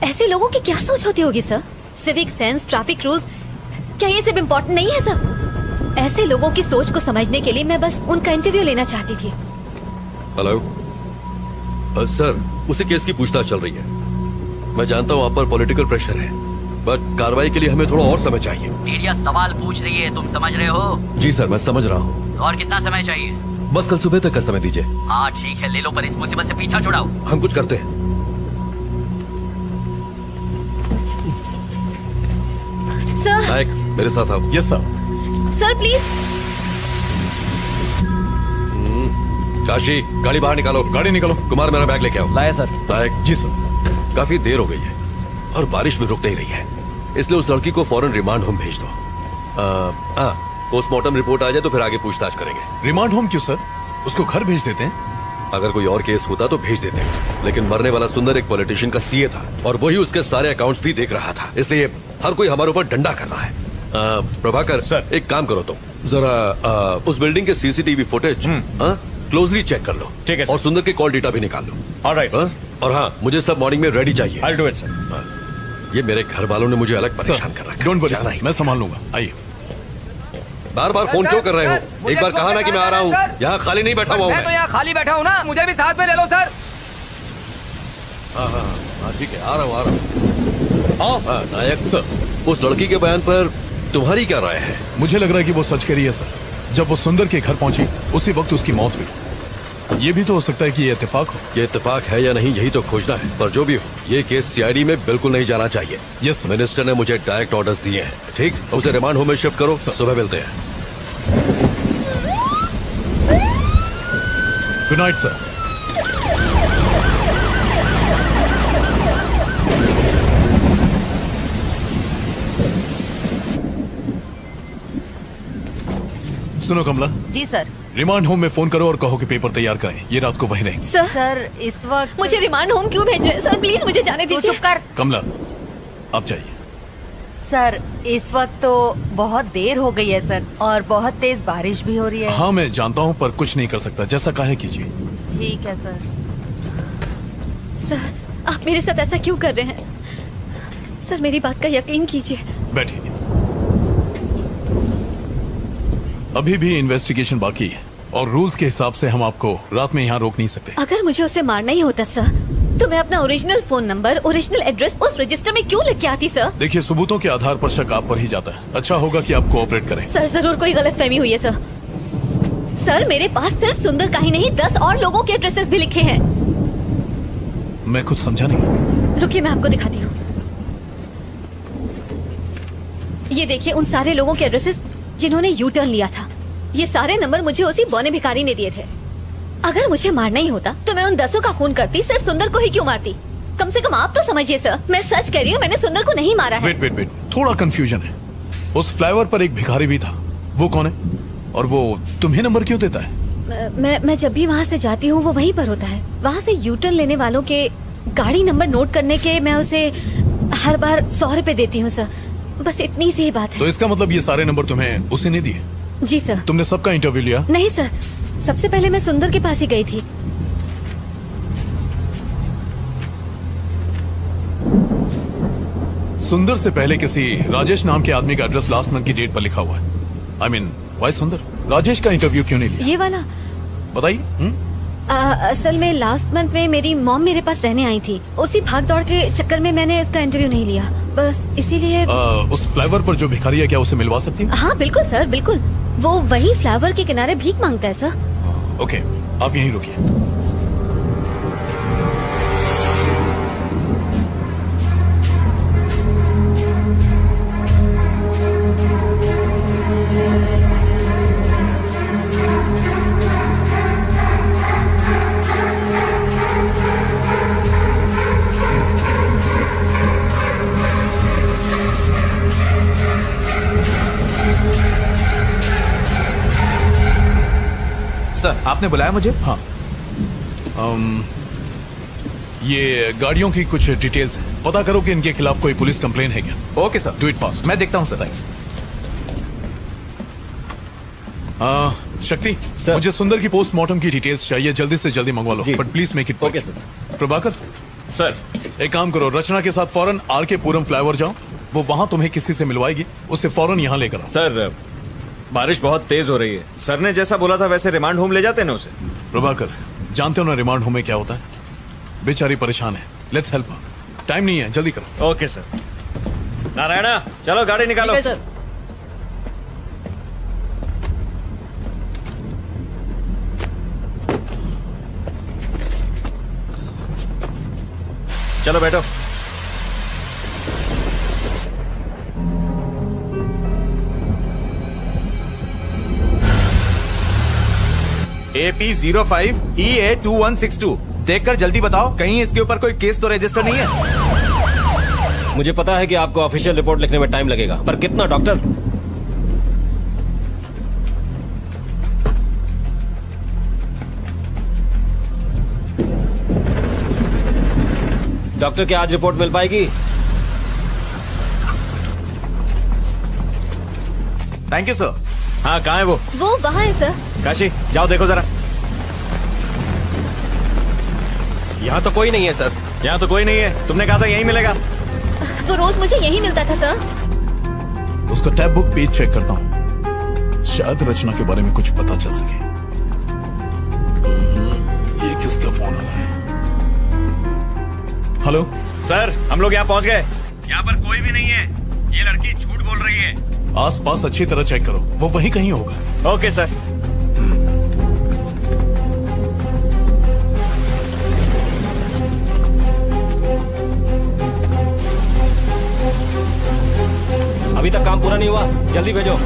ऐसे लोगों की क्या सोच होती होगी sir? Civic sense, traffic rules, क्या ये सब इम्पोर्टेंट नहीं है सर? ऐसे लोगों की सोच को समझने के लिए मैं बस उनका इंटरव्यू लेना चाहती थी। हेलो सर, उसी केस की पूछताछ चल रही है। मैं जानता हूँ आप पर पॉलिटिकल प्रेशर है, बट कार्रवाई के लिए हमें थोड़ा और समय चाहिए। मीडिया सवाल पूछ रही है, तुम समझ रहे हो? जी सर, मैं समझ रहा हूँ। और कितना समय चाहिए? बस कल सुबह तक का समय दीजिए। हाँ ठीक है, ले लो, पर इस मुसीबत से पीछा छुड़ाओ। हम कुछ करते हैं। सर। नायक, मेरे साथ आओ। Yes sir. Sir please. Kashi, गाड़ी बाहर निकालो। गाड़ी निकालो। कुमार, मेरा बैग लेके आओ। लाया सर। नायक। जी सर। काफी देर हो गई है और बारिश भी रुक नहीं रही है, इसलिए उस लड़की को फौरन रिमांड होम भेज दो। पोस्टमार्टम रिपोर्ट आ जाए तो फिर आगे पूछताछ करेंगे। रिमांड होम क्यों सर? उसको घर भेज देते हैं। अगर कोई और केस होता तो भेज देते, लेकिन मरने वाला सुंदर एक पॉलिटिशियन का सीए था और वही उसके सारे अकाउंट्स भी देख रहा था, इसलिए हर कोई हमारे ऊपर डंडा कर रहा है। प्रभाकर सर, एक काम करो तुम जरा उस बिल्डिंग के सीसीटीवी फुटेज क्लोजली चेक कर लो। ठीक है और सुंदर के कॉल डेटा भी निकाल लो। Alright sir. और हाँ, मुझे सब मॉर्निंग में रेडी चाहिए। I'll do it, sir. ये मेरे घर वालों ने मुझे अलग परेशान कर रखा है। डोंट वरी जाना सर, ही। मैं संभाल लूंगा। आइए। बार बार फोन क्यों कर रहे हो? एक बार कहा ना कि मैं आ रहा हूँ। यहाँ खाली नहीं बैठा हुआ हूँ मैं तो यहाँ खाली बैठा हूँ ना, मुझे भी साथ में ले लो सर। हाँ ठीक है, आ रहा हूँ। हाँ, नायक सर, उस लड़की के बयान पर तुम्हारी क्या राय है? मुझे लग रहा है कि वो सच कह रही है सर। जब वो सुंदर के घर पहुंची उसी वक्त उसकी मौत हुई। ये भी तो हो सकता है कि ये इत्तेफाक हो। ये इत्तेफाक है या नहीं, यही तो खोजना है। पर जो भी हो, ये केस सीआईडी में बिल्कुल नहीं जाना चाहिए। Yes sir. मिनिस्टर ने मुझे डायरेक्ट ऑर्डर्स दिए हैं। ठीक, उसे रिमांड होम में शिफ्ट करो। सुबह मिलते हैं। Good night sir. सुनो कमला। जी सर। रिमांड होम में फोन करो और कहो कि पेपर तैयार करें, ये रात को वहीं रहेंगे। सर इस वक्त मुझे रिमांड होम क्यों भेज रहे हैं सर? प्लीज मुझे जाने दीजिए। चुप कर। कमला, आप जाइए। सर इस वक्त तो बहुत देर हो गई है सर, और बहुत तेज बारिश भी हो रही है। हाँ मैं जानता हूँ, पर कुछ नहीं कर सकता, जैसा कहे कीजिए। ठीक है सर। सर आप मेरे साथ ऐसा क्यों कर रहे हैं? सर मेरी बात का यकीन कीजिए। बैठिए। अभी भी इन्वेस्टिगेशन बाकी है और रूल्स के हिसाब से हम आपको रात में यहाँ रोक नहीं सकते। अगर मुझे उसे मारना ही होता सर, तो मैं अपना original phone number, original address उस रजिस्टर में क्यों लिख के आती सर? देखिए, सबूतों के आधार पर शक आप पर ही जाता है। अच्छा होगा कि आप कोऑपरेट करें। सर जरूर कोई गलतफहमी हुई है सर। सर मेरे पास सिर्फ सुंदर का ही नहीं 10 और लोगों के एड्रेसेस भी लिखे हैं। मैं कुछ समझा नहीं। रुकिए मैं आपको दिखाती हूँ। ये देखिए उन सारे लोगों के एड्रेसेस जिन्होंने यू टर्न लिया था। ये सारे नंबर मुझे उसी बौने भिखारी ने दिए थे। अगर मुझे मारना ही होता तो मैं उन 10 का खून करती, सिर्फ सुंदर को ही क्यों मारती? कम से कम आप तो समझिए सर, मैं सच कह रही हूँ, मैंने सुंदर को नहीं मारा है। वेट, थोड़ा कंफ्यूजन है। उस फ्लाईओवर पर एक भिखारी भी था, वो कौन है? और वो तुम्हें नंबर क्यों देता है? मैं जब भी वहाँ से जाती हूँ वो वहीं पर होता है। वहाँ से यू टर्न लेने वालों के गाड़ी नंबर नोट करने के मैं उसे हर बार 100 रुपए देती हूँ सर। बस इतनी सी ही बात है। तो इसका मतलब ये सारे नंबर तुम्हें उसे नहीं दिए? जी सर। तुमने सबका इंटरव्यू लिया? नहीं सर, सबसे पहले मैं सुंदर के पास ही गई थी। सुंदर से पहले किसी राजेश नाम के आदमी का एड्रेस लास्ट मंथ की डेट पर लिखा हुआ है। I mean, why सुंदर? राजेश का इंटरव्यू क्यों नहीं लिया? ये वाला बताइए। असल में लास्ट मंथ में मेरी मॉम मेरे पास रहने आई थी। उसी भाग दौड़ के चक्कर में मैंने उसका इंटरव्यू नहीं लिया, बस इसीलिए। उस फ्लाईओवर पर जो भिखारी है, क्या उसे मिलवा सकती हूँ? हाँ बिल्कुल सर, बिल्कुल। वो वही फ्लाईओवर के किनारे भीख मांगता है सर। ओके, आप यहीं रुकिए। सर, आपने बुलाया मुझे? हाँ। ये गाड़ियों की कुछ डिटेल्स हैं, पता करो कि इनके खिलाफ कोई पुलिस कंप्लेन है क्या। Okay sir, do it fast. मैं देखता हूँ सर। थैंक्स। शक्ति, मुझे सुंदर की पोस्टमार्टम की डिटेल्स चाहिए, जल्दी से जल्दी मंगवा लो, but please make it. Okay sir. Prabhakar sir, एक काम करो, रचना के साथ फौरन आर के पुरम फ्लाईओवर जाओ, वो वहां तुम्हें किसी से मिलवाएगी, उसे फौरन यहाँ लेकर आओ। सर बारिश बहुत तेज हो रही है, सर ने जैसा बोला था वैसे रिमांड होम ले जाते ना उसे। प्रभाकर, जानते हो ना रिमांड होम में क्या होता है? बेचारी परेशान है, लेट्स हेल्प हर। टाइम नहीं है, जल्दी करो। Okay sir. नारायणा चलो गाड़ी निकालो। ठीक है सर। चलो बैठो। AP05EA2162 देखकर जल्दी बताओ, कहीं इसके ऊपर कोई केस तो रजिस्टर नहीं है? मुझे पता है कि आपको ऑफिशियल रिपोर्ट लिखने में टाइम लगेगा, पर कितना डॉक्टर? डॉक्टर क्या आज रिपोर्ट मिल पाएगी? Thank you sir. हाँ कहाँ है वो? वो वहाँ है सर। काशी जाओ देखो जरा। यहाँ तो कोई नहीं है सर। यहाँ तो कोई नहीं है, तुमने कहा था यहीं मिलेगा। वो रोज मुझे यही मिलता था सर। उसका टैब बुक पेज चेक करता हूँ, शायद रचना के बारे में कुछ पता चल सके। ये किसका फोन आ रहा है? हेलो सर, हम लोग यहाँ पहुँच गए। यहाँ पर कोई भी नहीं है, ये लड़की झूठ बोल रही है। आसपास अच्छी तरह चेक करो, वो वहीं कहीं होगा। Okay sir. अभी तक काम पूरा नहीं हुआ, जल्दी भेजो।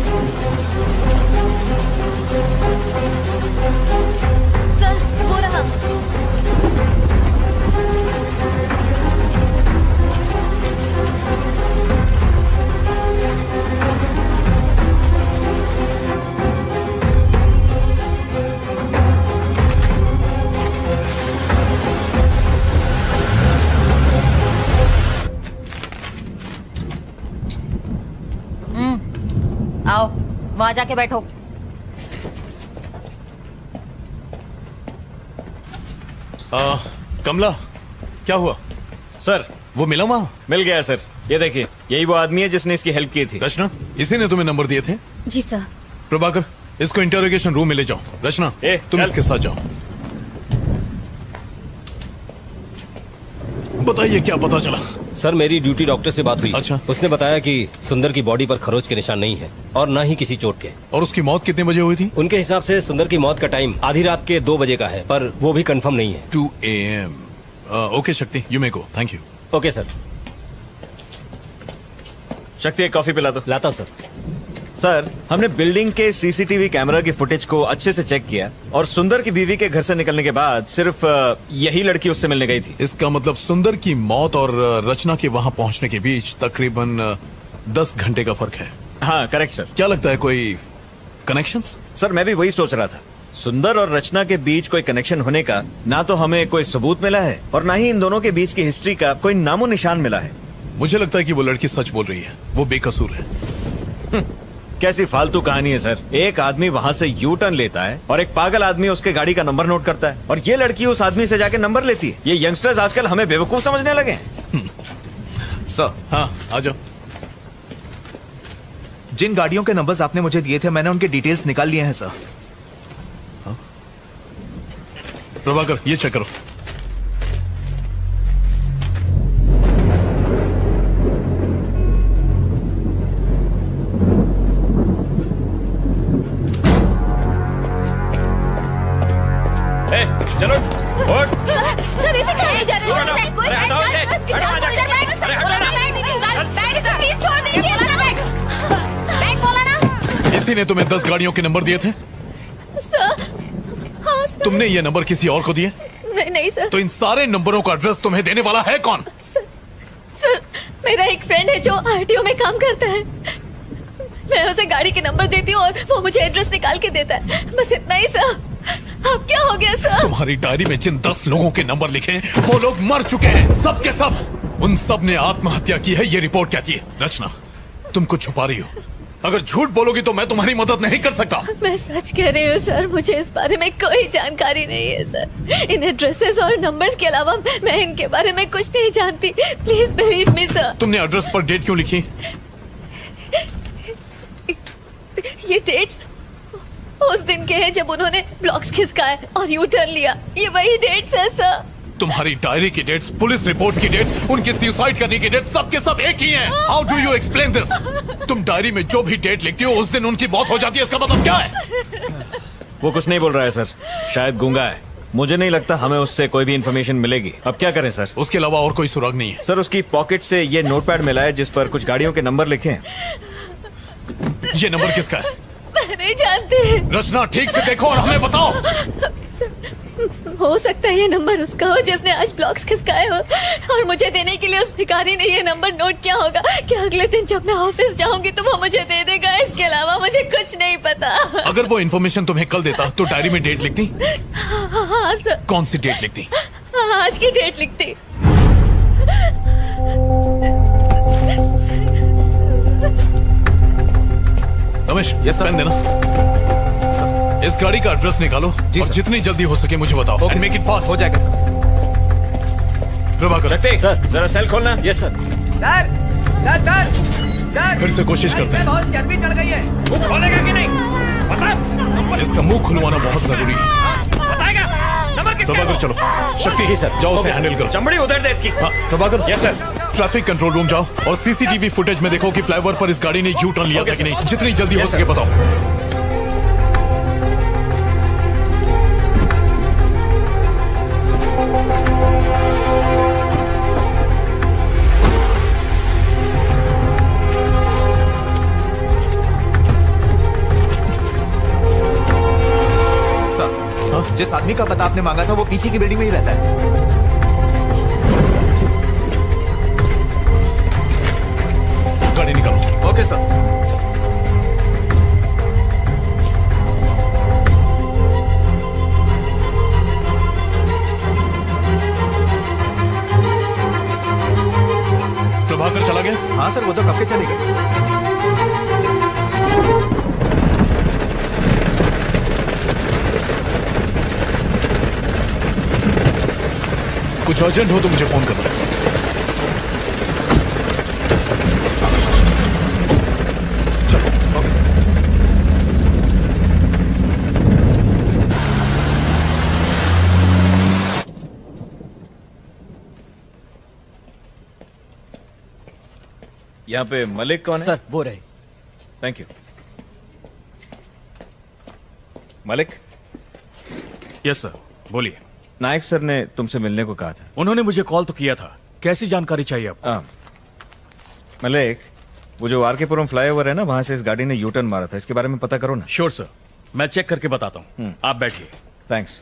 सर वो रहा। आओ वहां जाके बैठो। कमला क्या हुआ? सर वो मिला वहां? मिल गया सर, ये देखिए यही वो आदमी है जिसने इसकी हेल्प की थी। रचना, इसी ने तुम्हें नंबर दिए थे? जी सर। प्रभाकर, इसको इंटरोगेशन रूम में ले जाओ। रचना तुम इसके साथ जाओ। बताइए क्या पता चला? सर मेरी ड्यूटी डॉक्टर से बात हुई। अच्छा। उसने बताया कि सुंदर की बॉडी पर खरोच के निशान नहीं है और ना ही किसी चोट के। और उसकी मौत कितने बजे हुई थी? उनके हिसाब से सुंदर की मौत का टाइम आधी रात के 2 बजे का है, पर वो भी कंफर्म नहीं है। 2 AM। ओके शक्ति, you may go. Thank you. Okay sir. शक्ति एक कॉफी पिला दो। लाता हूं सर। सर हमने बिल्डिंग के सीसीटीवी कैमरा की फुटेज को अच्छे से चेक किया और सुंदर की बीवी के घर से निकलने के बाद सिर्फ यही लड़की उससे मिलने गई थी। इसका मतलब सुंदर की मौत और रचना के वहां पहुंचने के बीच तकरीबन 10 घंटे का फर्क है। हाँ करेक्ट सर। क्या लगता है कोई कनेक्शंस? सर मैं भी वही सोच रहा था, सुंदर और रचना के बीच कोई कनेक्शन होने का ना तो हमें कोई सबूत मिला है और ना ही इन दोनों के बीच की हिस्ट्री का कोई नामो निशान मिला है। मुझे लगता है कि वो लड़की सच बोल रही है, वो बेकसूर है। कैसी फालतू कहानी है सर। एक आदमी वहाँ से यू टर्न लेता है और एक पागल आदमी उसके गाड़ी का नंबर नोट करता है और ये लड़की उस आदमी से जाके नंबर लेती है। ये यंगस्टर्स आजकल हमें बेवकूफ समझने लगे हैं। सर हाँ आ जाओ। जिन गाड़ियों के नंबर्स आपने मुझे दिए थे मैंने उनके डिटेल्स निकाल लिए हैं सर। प्रभाकर ये चेक करो। चलो सर इसे कहाँ ले जा रहे हैं? सर कोई बैठ जा, प्लीज छोड़ दीजिए। बैठ बोला ना। इसी ने तुम्हें 10 गाड़ियों के नंबर दिए थे? सर हाँ सर। तुमने ये नंबर किसी और को दिए? नहीं सर। तो इन सारे नंबरों का एड्रेस तुम्हें देने वाला है कौन? सर मेरा एक फ्रेंड है जो आरटीओ में काम करता है। मैं उसे गाड़ी के नंबर देती हूँ और वो मुझे एड्रेस निकाल के देता है, बस इतना ही सर। अब क्या हो गया सर? तुम्हारी डायरी में जिन 10 लोगों के नंबर लिखे हैं वो लोग मर चुके हैं, सब के सब। उन सब ने आत्महत्या की है, ये रिपोर्ट कहती है। रचना तुम कुछ छुपा रही हो, अगर झूठ बोलोगी तो मैं तुम्हारी मदद नहीं कर सकता। मैं सच कह रही हूँ सर, मुझे इस बारे में कोई जानकारी नहीं है सर। इन एड्रेसेस और नंबर्स के अलावा मैं इनके बारे में कुछ नहीं जानती। Please believe me sir. तुमने एड्रेस पर डेट क्यों लिखी? ये डेट्स उस दिन के हैं जब उन्होंने ब्लॉक्स खिसकाए और यू टर्न लिया। ये वही डेट्स है सर। तुम्हारी डायरी की डेट्स, पुलिस रिपोर्ट्स की डेट्स, उनके सुसाइड करने की डेट्स, सबके सब एक ही हैं। How do you explain this? तुम डायरी में जो भी डेट लिखती हो उस दिन उनकी मौत हो जाती है, इसका मतलब क्या है? वो कुछ नहीं बोल रहा है सर, शायद गूंगा है। मुझे नहीं लगता हमें उससे कोई भी इंफॉर्मेशन मिलेगी। अब क्या करें सर? उसके अलावा और कोई सुराग नहीं है। सर उसकी पॉकेट से ये नोटपैड मिला है जिस पर कुछ गाड़ियों के नंबर लिखे हैं। ये नंबर किसका है? मैं नहीं जानती। रचना ठीक से देखो और हमें बताओ। हो सकता है ये नंबर उसका हो जिसने आज ब्लॉक्स खिसकाए हो, और मुझे देने के लिए उस भिखारी ने ये नंबर नोट किया होगा कि अगले दिन जब मैं ऑफिस जाऊंगी तो वो मुझे दे देगा। इसके अलावा मुझे कुछ नहीं पता। अगर वो इन्फॉर्मेशन तुम्हें कल देता तो डायरी में डेट लिखती? हाँ सर। कौन सी डेट लिखती? आज की डेट लिखती। रमेश, पेन देना। इस गाड़ी का एड्रेस निकालो और जितनी जल्दी हो सके मुझे बताओ। And make it fast. हो जाएगा सर। प्रभाकर, सर जरा सेल खोलना। Yes sir. Sir sir sir sir फिर से कोशिश करते हैं। बहुत चर्बी चढ़ गई है। वो खोलेगा कि नहीं बता। इसका मुंह खुलवाना बहुत जरूरी है। बताएगा नंबर किसका? प्रभाकर चलो। शक्ति जी सर। जाओ उसे हैंडल करो। चमड़ी उधर दे इसकी। हाँ Prabhakar. Yes sir. Traffic control room जाओ और सीसीटीवी फुटेज में देखो कि फ्लाईओवर पर इस गाड़ी ने यू टर्न लिया था कि नहीं। जितनी जल्दी हो सके बताओ। जिस आदमी का पता आपने मांगा था वो पीछे की बिल्डिंग में ही रहता है। गाड़ी निकालो। Okay sir. प्रभाकर चला गया? हाँ सर, वो तो कब के चले गए। कुछ अर्जेंट हो तो मुझे फोन करना। चलो। Okay sir. यहाँ पे मलिक कौन है? सर वो रहे। Thank you. Malik. Yes sir, बोलिए। नायक सर ने तुमसे मिलने को कहा था। उन्होंने मुझे कॉल तो किया था। कैसी जानकारी चाहिए आपको? मलिक, वो जो आरकेपुरम फ्लाईओवर है ना, वहां से इस गाड़ी ने यू टर्न मारा था, इसके बारे में पता करो ना। श्योर सर, मैं चेक करके बताता हूँ। आप बैठिए। थैंक्स।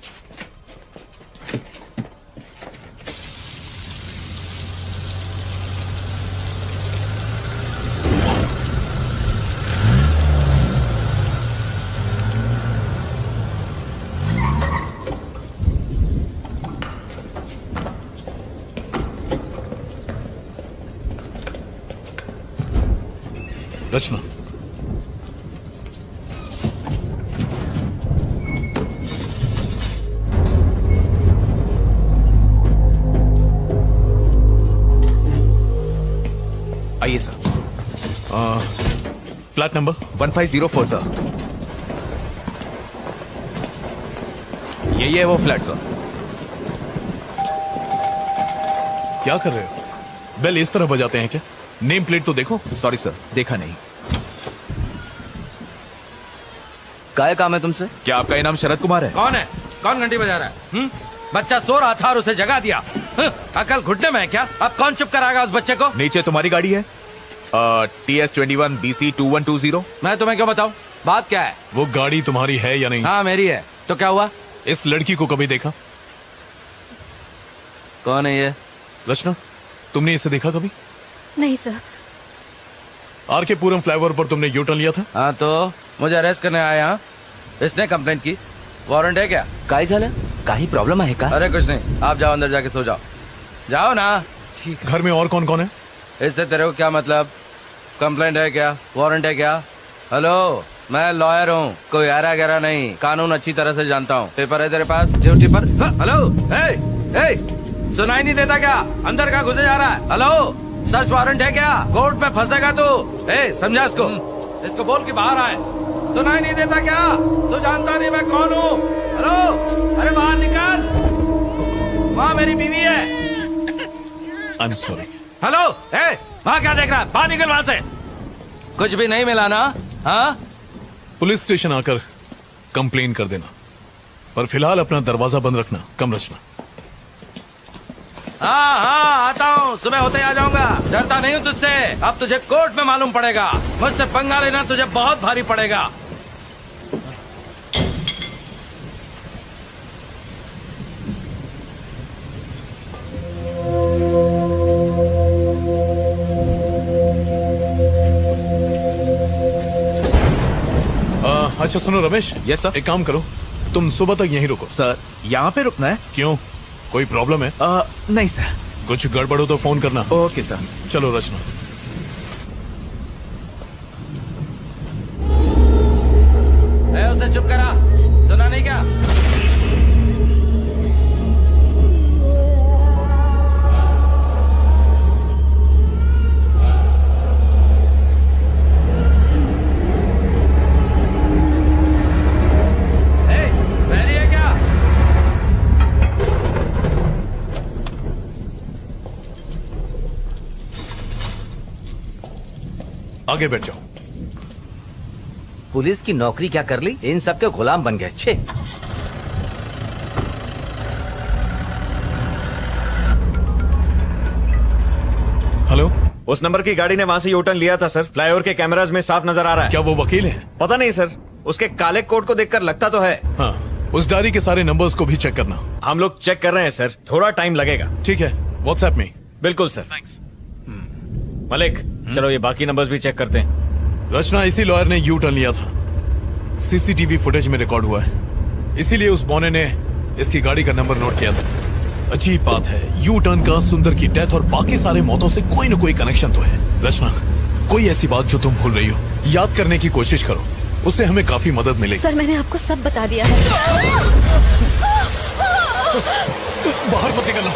रचना, आइए सर। Flat number 1504 sir. यही है वो फ्लैट सर। क्या कर रहे हो? बेल इस तरह बजाते हैं क्या? नेम प्लेट तो देखो। सॉरी सर, देखा नहीं। क्या काम है तुमसे? क्या आपका ये नाम शरद कुमार है? कौन है? कौन घंटी बजा रहा है? बच्चा सो रहा था और उसे जगा दिया। अकल घुटने में है क्या? अब कौन चुप कराएगा उस बच्चे को? नीचे तुम्हारी गाड़ी है TS21 BC 2120। मैं तुम्हें क्यों बताऊं? बात क्या है? वो गाड़ी तुम्हारी है या नहीं? हाँ मेरी है। तो क्या हुआ? इस लड़की को कभी देखा? कौन है ये? रचना, तुमने इसे देखा कभी? नहीं सर। आरकेपुरम फ्लाईओवर पर तुमने यू टर्न लिया था? हाँ तो मुझे अरेस्ट करने आया। हाँ, इसने कंप्लेंट की। वारंट है क्या? काई झालं? काही प्रॉब्लम आहे का? अरे कुछ नहीं, आप जाओ अंदर जाके सो जाओ। जाओ ना। ठीक। घर में और कौन कौन है? इससे तेरे को क्या मतलब? कंप्लेंट है क्या? वारंट है क्या? हेलो, मैं लॉयर हूँ, कोई आरा गहरा नहीं, कानून अच्छी तरह से जानता हूँ। पेपर है तेरे पास? ड्यूटी पर? हेलो, ए, सुनाई नहीं देता क्या? अंदर का घुसे जा रहा है? हेलो, सर्च वारंट है क्या? कोर्ट में फंसेगा तू। समझा इसको बोल के बाहर आए। सुनाई नहीं देता क्या? तू जानता नहीं मैं कौन हूँ? हेलो, अरे बाहर निकल। वहाँ मेरी बीवी है। I am sorry. हेलो, ए, वहाँ क्या देख रहा है? बाहर निकल वहाँ से। कुछ भी नहीं मिला ना? हाँ? पुलिस स्टेशन आकर कंप्लेन कर देना, पर फिलहाल अपना दरवाजा बंद रखना। कम रचना। हाँ हाँ, आता हूँ, सुबह होते आ जाऊंगा। डरता नहीं हूँ तुझसे। अब तुझे कोर्ट में मालूम पड़ेगा। मुझसे पंगा लेना तुझे बहुत भारी पड़ेगा। अच्छा सुनो रमेश। Yes sir. एक काम करो, तुम सुबह तक यहीं रुको। सर, यहाँ पे रुकना है? क्यों, कोई प्रॉब्लम है? नहीं सर। कुछ गड़बड़ हो तो फोन करना। Okay sir. चलो रचना। उसे चुप करा, सुना नहीं क्या? आगे बैठ जाओ। पुलिस की नौकरी क्या कर ली, इन सब के गुलाम बन गए। छे। हेलो, उस नंबर की गाड़ी ने वहां से यूटर्न लिया था सर। फ्लाईओवर के कैमराज में साफ नजर आ रहा है। क्या वो वकील है? पता नहीं सर, उसके काले कोट को देखकर लगता तो है। हाँ, उस डायरी के सारे नंबर्स को भी चेक करना। हम लोग चेक कर रहे हैं सर, थोड़ा टाइम लगेगा। ठीक है, व्हाट्सएप में। बिल्कुल सर। थैंक्स। मलिक, चलो ये बाकी नंबर्स भी चेक करते हैं। रचना, इसी लॉयर ने यू टर्न लिया था। सीसीटीवी फुटेज में रिकॉर्ड हुआ है, इसीलिए उस बौने ने इसकी गाड़ी का नंबर नोट किया था। अजीब बात है, यू टर्न का सुंदर की डेथ और बाकी सारे मौतों से कोई न कोई कनेक्शन तो है। रचना, कोई ऐसी बात जो तुम भूल रही हो, याद करने की कोशिश करो, उससे हमें काफी मदद मिलेगी। सर, मैंने आपको सब बता दिया है। बाहर मत निकलना।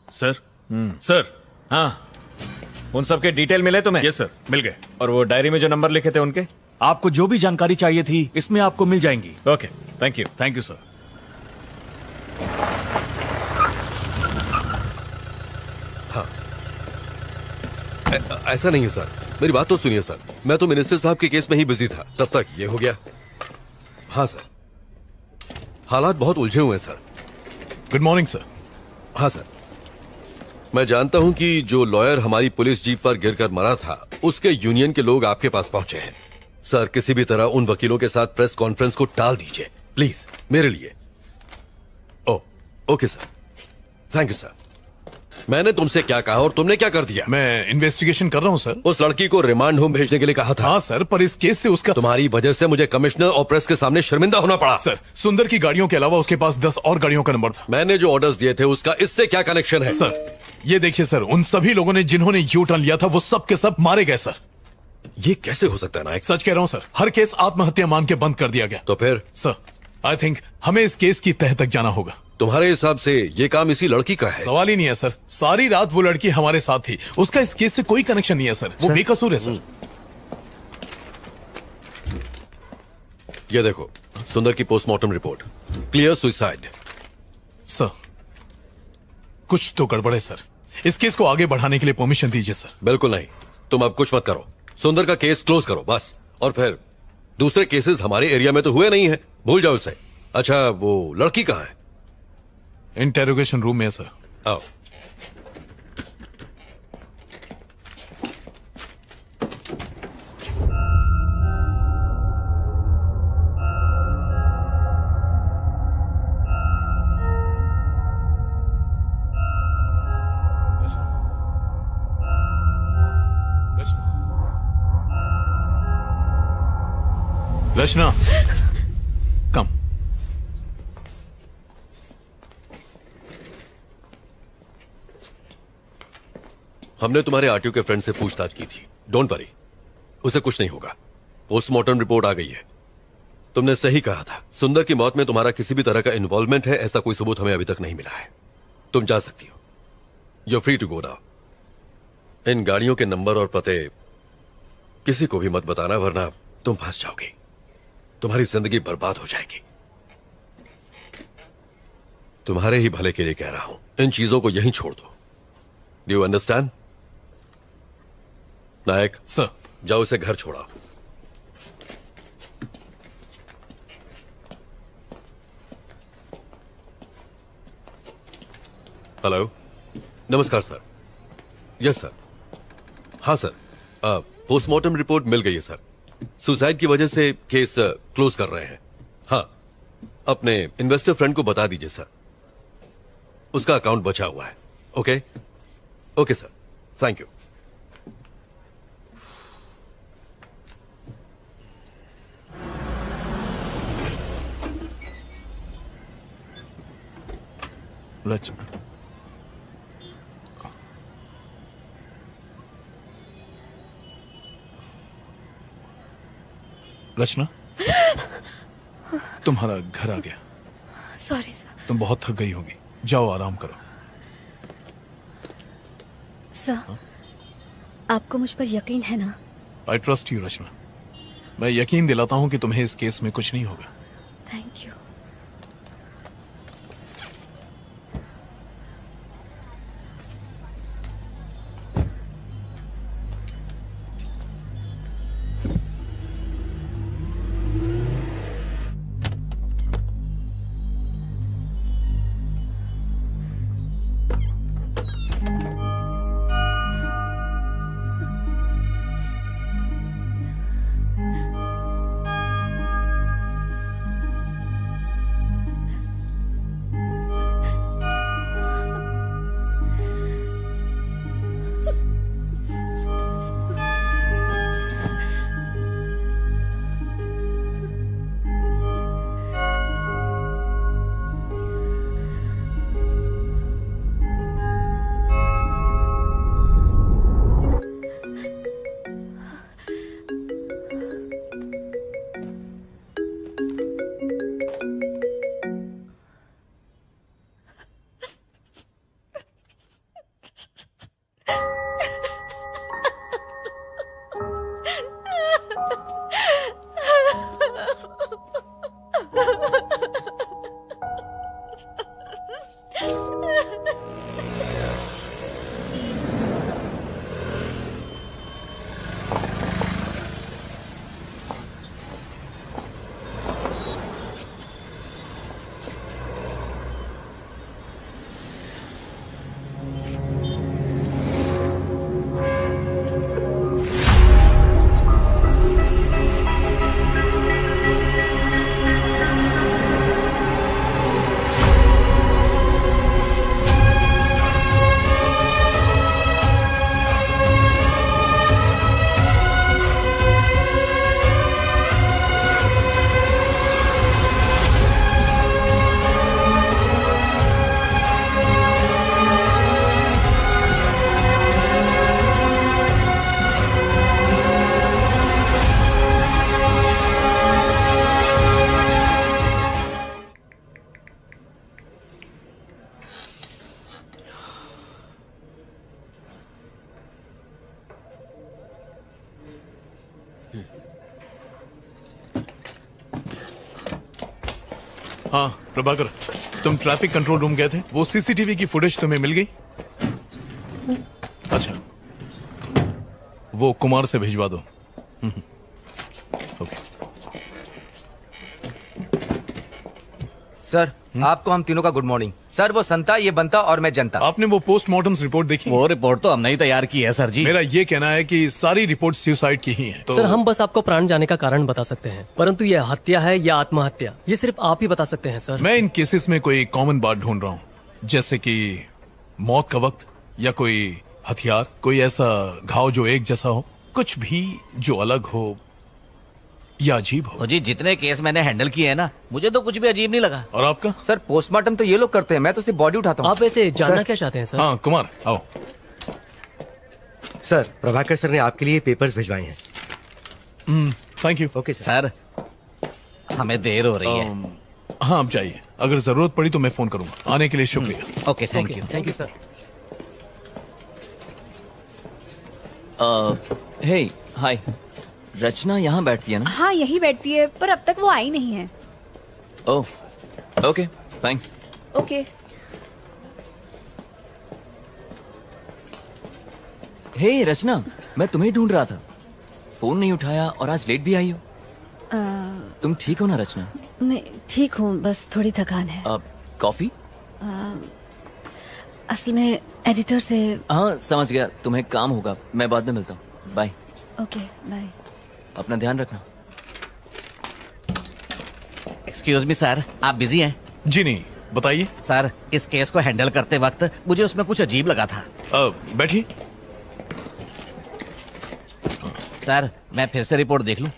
सर। सर। हाँ, उन सब के डिटेल मिले तुम्हें? यस सर, मिल गए। और वो डायरी में जो नंबर लिखे थे उनके? आपको जो भी जानकारी चाहिए थी इसमें आपको मिल जाएंगी। Okay, thank you. Thank you sir. हाँ, ऐसा नहीं है सर, मेरी बात तो सुनिए सर। मैं तो मिनिस्टर साहब के केस में ही बिजी था, तब तक ये हो गया। हाँ सर, हालात बहुत उलझे हुए हैं सर। Good morning sir. हाँ सर, मैं जानता हूं कि जो लॉयर हमारी पुलिस जीप पर गिरकर मरा था, उसके यूनियन के लोग आपके पास पहुंचे हैं। सर, किसी भी तरह उन वकीलों के साथ प्रेस कॉन्फ्रेंस को टाल दीजिए प्लीज, मेरे लिए। Okay sir, thank you sir. मैंने तुमसे क्या कहा और तुमने क्या कर दिया? मैं इन्वेस्टिगेशन कर रहा हूं सर। उस लड़की को रिमांड होम भेजने के लिए कहा था। हाँ सर, पर इस केस से उसका तुम्हारी वजह से मुझे कमिश्नर और प्रेस के सामने शर्मिंदा होना पड़ा। सर, सुंदर की गाड़ियों के अलावा उसके पास 10 और गाड़ियों का नंबर था। मैंने जो ऑर्डर्स दिए थे उसका इससे क्या कनेक्शन है? सर, ये देखिए सर, उन सभी लोगों ने जिन्होंने यू टर्न लिया था वो सब के सब मारे गए सर। ये कैसे हो सकता है नायक? सच कह रहा हूं सर, हर केस आत्महत्या मान के बंद कर दिया गया। तो फिर? सर, आई थिंक हमें इस केस की तह तक जाना होगा। तुम्हारे हिसाब से ये काम इसी लड़की का है? सवाल ही नहीं है सर, सारी रात वो लड़की हमारे साथ थी, उसका इस केस से कोई कनेक्शन नहीं है सर, वो बेकसूर है सर। ये देखो, सुंदर की postmortem report, clear suicide. Sir, कुछ तो गड़बड़ है सर, इस केस को आगे बढ़ाने के लिए परमिशन दीजिए सर। बिल्कुल नहीं, तुम अब कुछ मत करो, सुंदर का केस क्लोज करो बस। और फिर दूसरे केसेस हमारे एरिया में तो हुए नहीं है, भूल जाओ उसे। अच्छा, वो लड़की कहाँ है? इंटेरोगेशन रूम में है सर। आओ। रचना, कम। हमने तुम्हारे आरटीओ के फ्रेंड से पूछताछ की थी। डोंट वरी, उसे कुछ नहीं होगा। पोस्टमार्टम रिपोर्ट आ गई है। तुमने सही कहा था, सुंदर की मौत में तुम्हारा किसी भी तरह का इन्वॉल्वमेंट है, ऐसा कोई सबूत हमें अभी तक नहीं मिला है। तुम जा सकती हो। You are free to go now. इन गाड़ियों के नंबर और पते किसी को भी मत बताना, वरना तुम फंस जाओगी। तुम्हारी जिंदगी बर्बाद हो जाएगी। तुम्हारे ही भले के लिए कह रहा हूं, इन चीजों को यहीं छोड़ दो। Do you understand? Nayak sir, जाओ इसे घर छोड़ा। हेलो, नमस्कार सर। Yes sir. हाँ सर, पोस्टमार्टम रिपोर्ट मिल गई है सर। सुसाइड की वजह से केस क्लोज कर रहे हैं। हाँ, अपने इन्वेस्टर फ्रेंड को बता दीजिए सर, उसका अकाउंट बचा हुआ है। Okay okay sir, thank you. Rachna, तुम्हारा घर आ गया। Sorry sir. तुम बहुत थक गई होगी, जाओ आराम करो। सर, आपको मुझ पर यकीन है ना? आई ट्रस्ट यू रचना। मैं यकीन दिलाता हूं कि तुम्हें इस केस में कुछ नहीं होगा। Thank you. हाँ प्रभाकर, तुम ट्रैफिक कंट्रोल रूम गए थे, वो सीसीटीवी की फुटेज तुम्हें मिल गई? अच्छा, वो कुमार से भिजवा दो। ओके। सर, आपको हम तीनों का गुड मॉर्निंग। सर, वो संता, ये बनता और मैं जनता। आपने वो पोस्टमार्टम रिपोर्ट देखी? वो रिपोर्ट तो हमने ही तैयार की है सर जी। मेरा ये कहना है कि सारी रिपोर्ट सुसाइड की ही है। तो सर, हम बस आपको प्राण जाने का कारण बता सकते हैं, परंतु ये हत्या है या आत्महत्या, ये सिर्फ आप ही बता सकते हैं सर। मैं इन केसेस में कोई कॉमन बात ढूंढ रहा हूँ, जैसे कि मौत का वक्त या कोई हथियार, कोई ऐसा घाव जो एक जैसा हो, कुछ भी जो अलग हो या अजीब हो। जी, जितने केस मैंने हैंडल किए हैं ना, मुझे तो कुछ भी अजीब नहीं लगा। और आपका? सर, पोस्टमार्टम तो ये लोग करते हैं, मैं तो सिर्फ बॉडी उठाता हूँ। आप ऐसे जानना क्या चाहते हैं सर? हाँ कुमार, आओ। सर, प्रभाकर सर ने आपके लिए पेपर्स भिजवाए हैं। Thank you. Okay sir. हमें देर हो रही है। हाँ आप जाइए, अगर जरूरत पड़ी तो मैं फोन करूंगा। आने के लिए शुक्रिया। Okay thank you. Thank you sir. Hey hi, Rachna यहाँ बैठती है ना? हाँ यही बैठती है, पर अब तक वो आई नहीं है। Oh okay thanks. ओके। हे रचना, मैं तुम्हें ढूंढ रहा था, फोन नहीं उठाया और आज लेट भी आई हो। तुम ठीक हो ना रचना? नहीं ठीक हूँ, बस थोड़ी थकान है। कॉफी? असल में एडिटर से। हाँ समझ गया, तुम्हें काम होगा, मैं बाद में मिलता हूँ। बाय। Okay bye. अपना ध्यान रखना। एक्सक्यूज मी सर, आप बिजी हैं? जी नहीं, बताइए। सर, इस केस को हैंडल करते वक्त मुझे उसमें कुछ अजीब लगा था। बैठिए। सर, मैं फिर से रिपोर्ट देख लूं?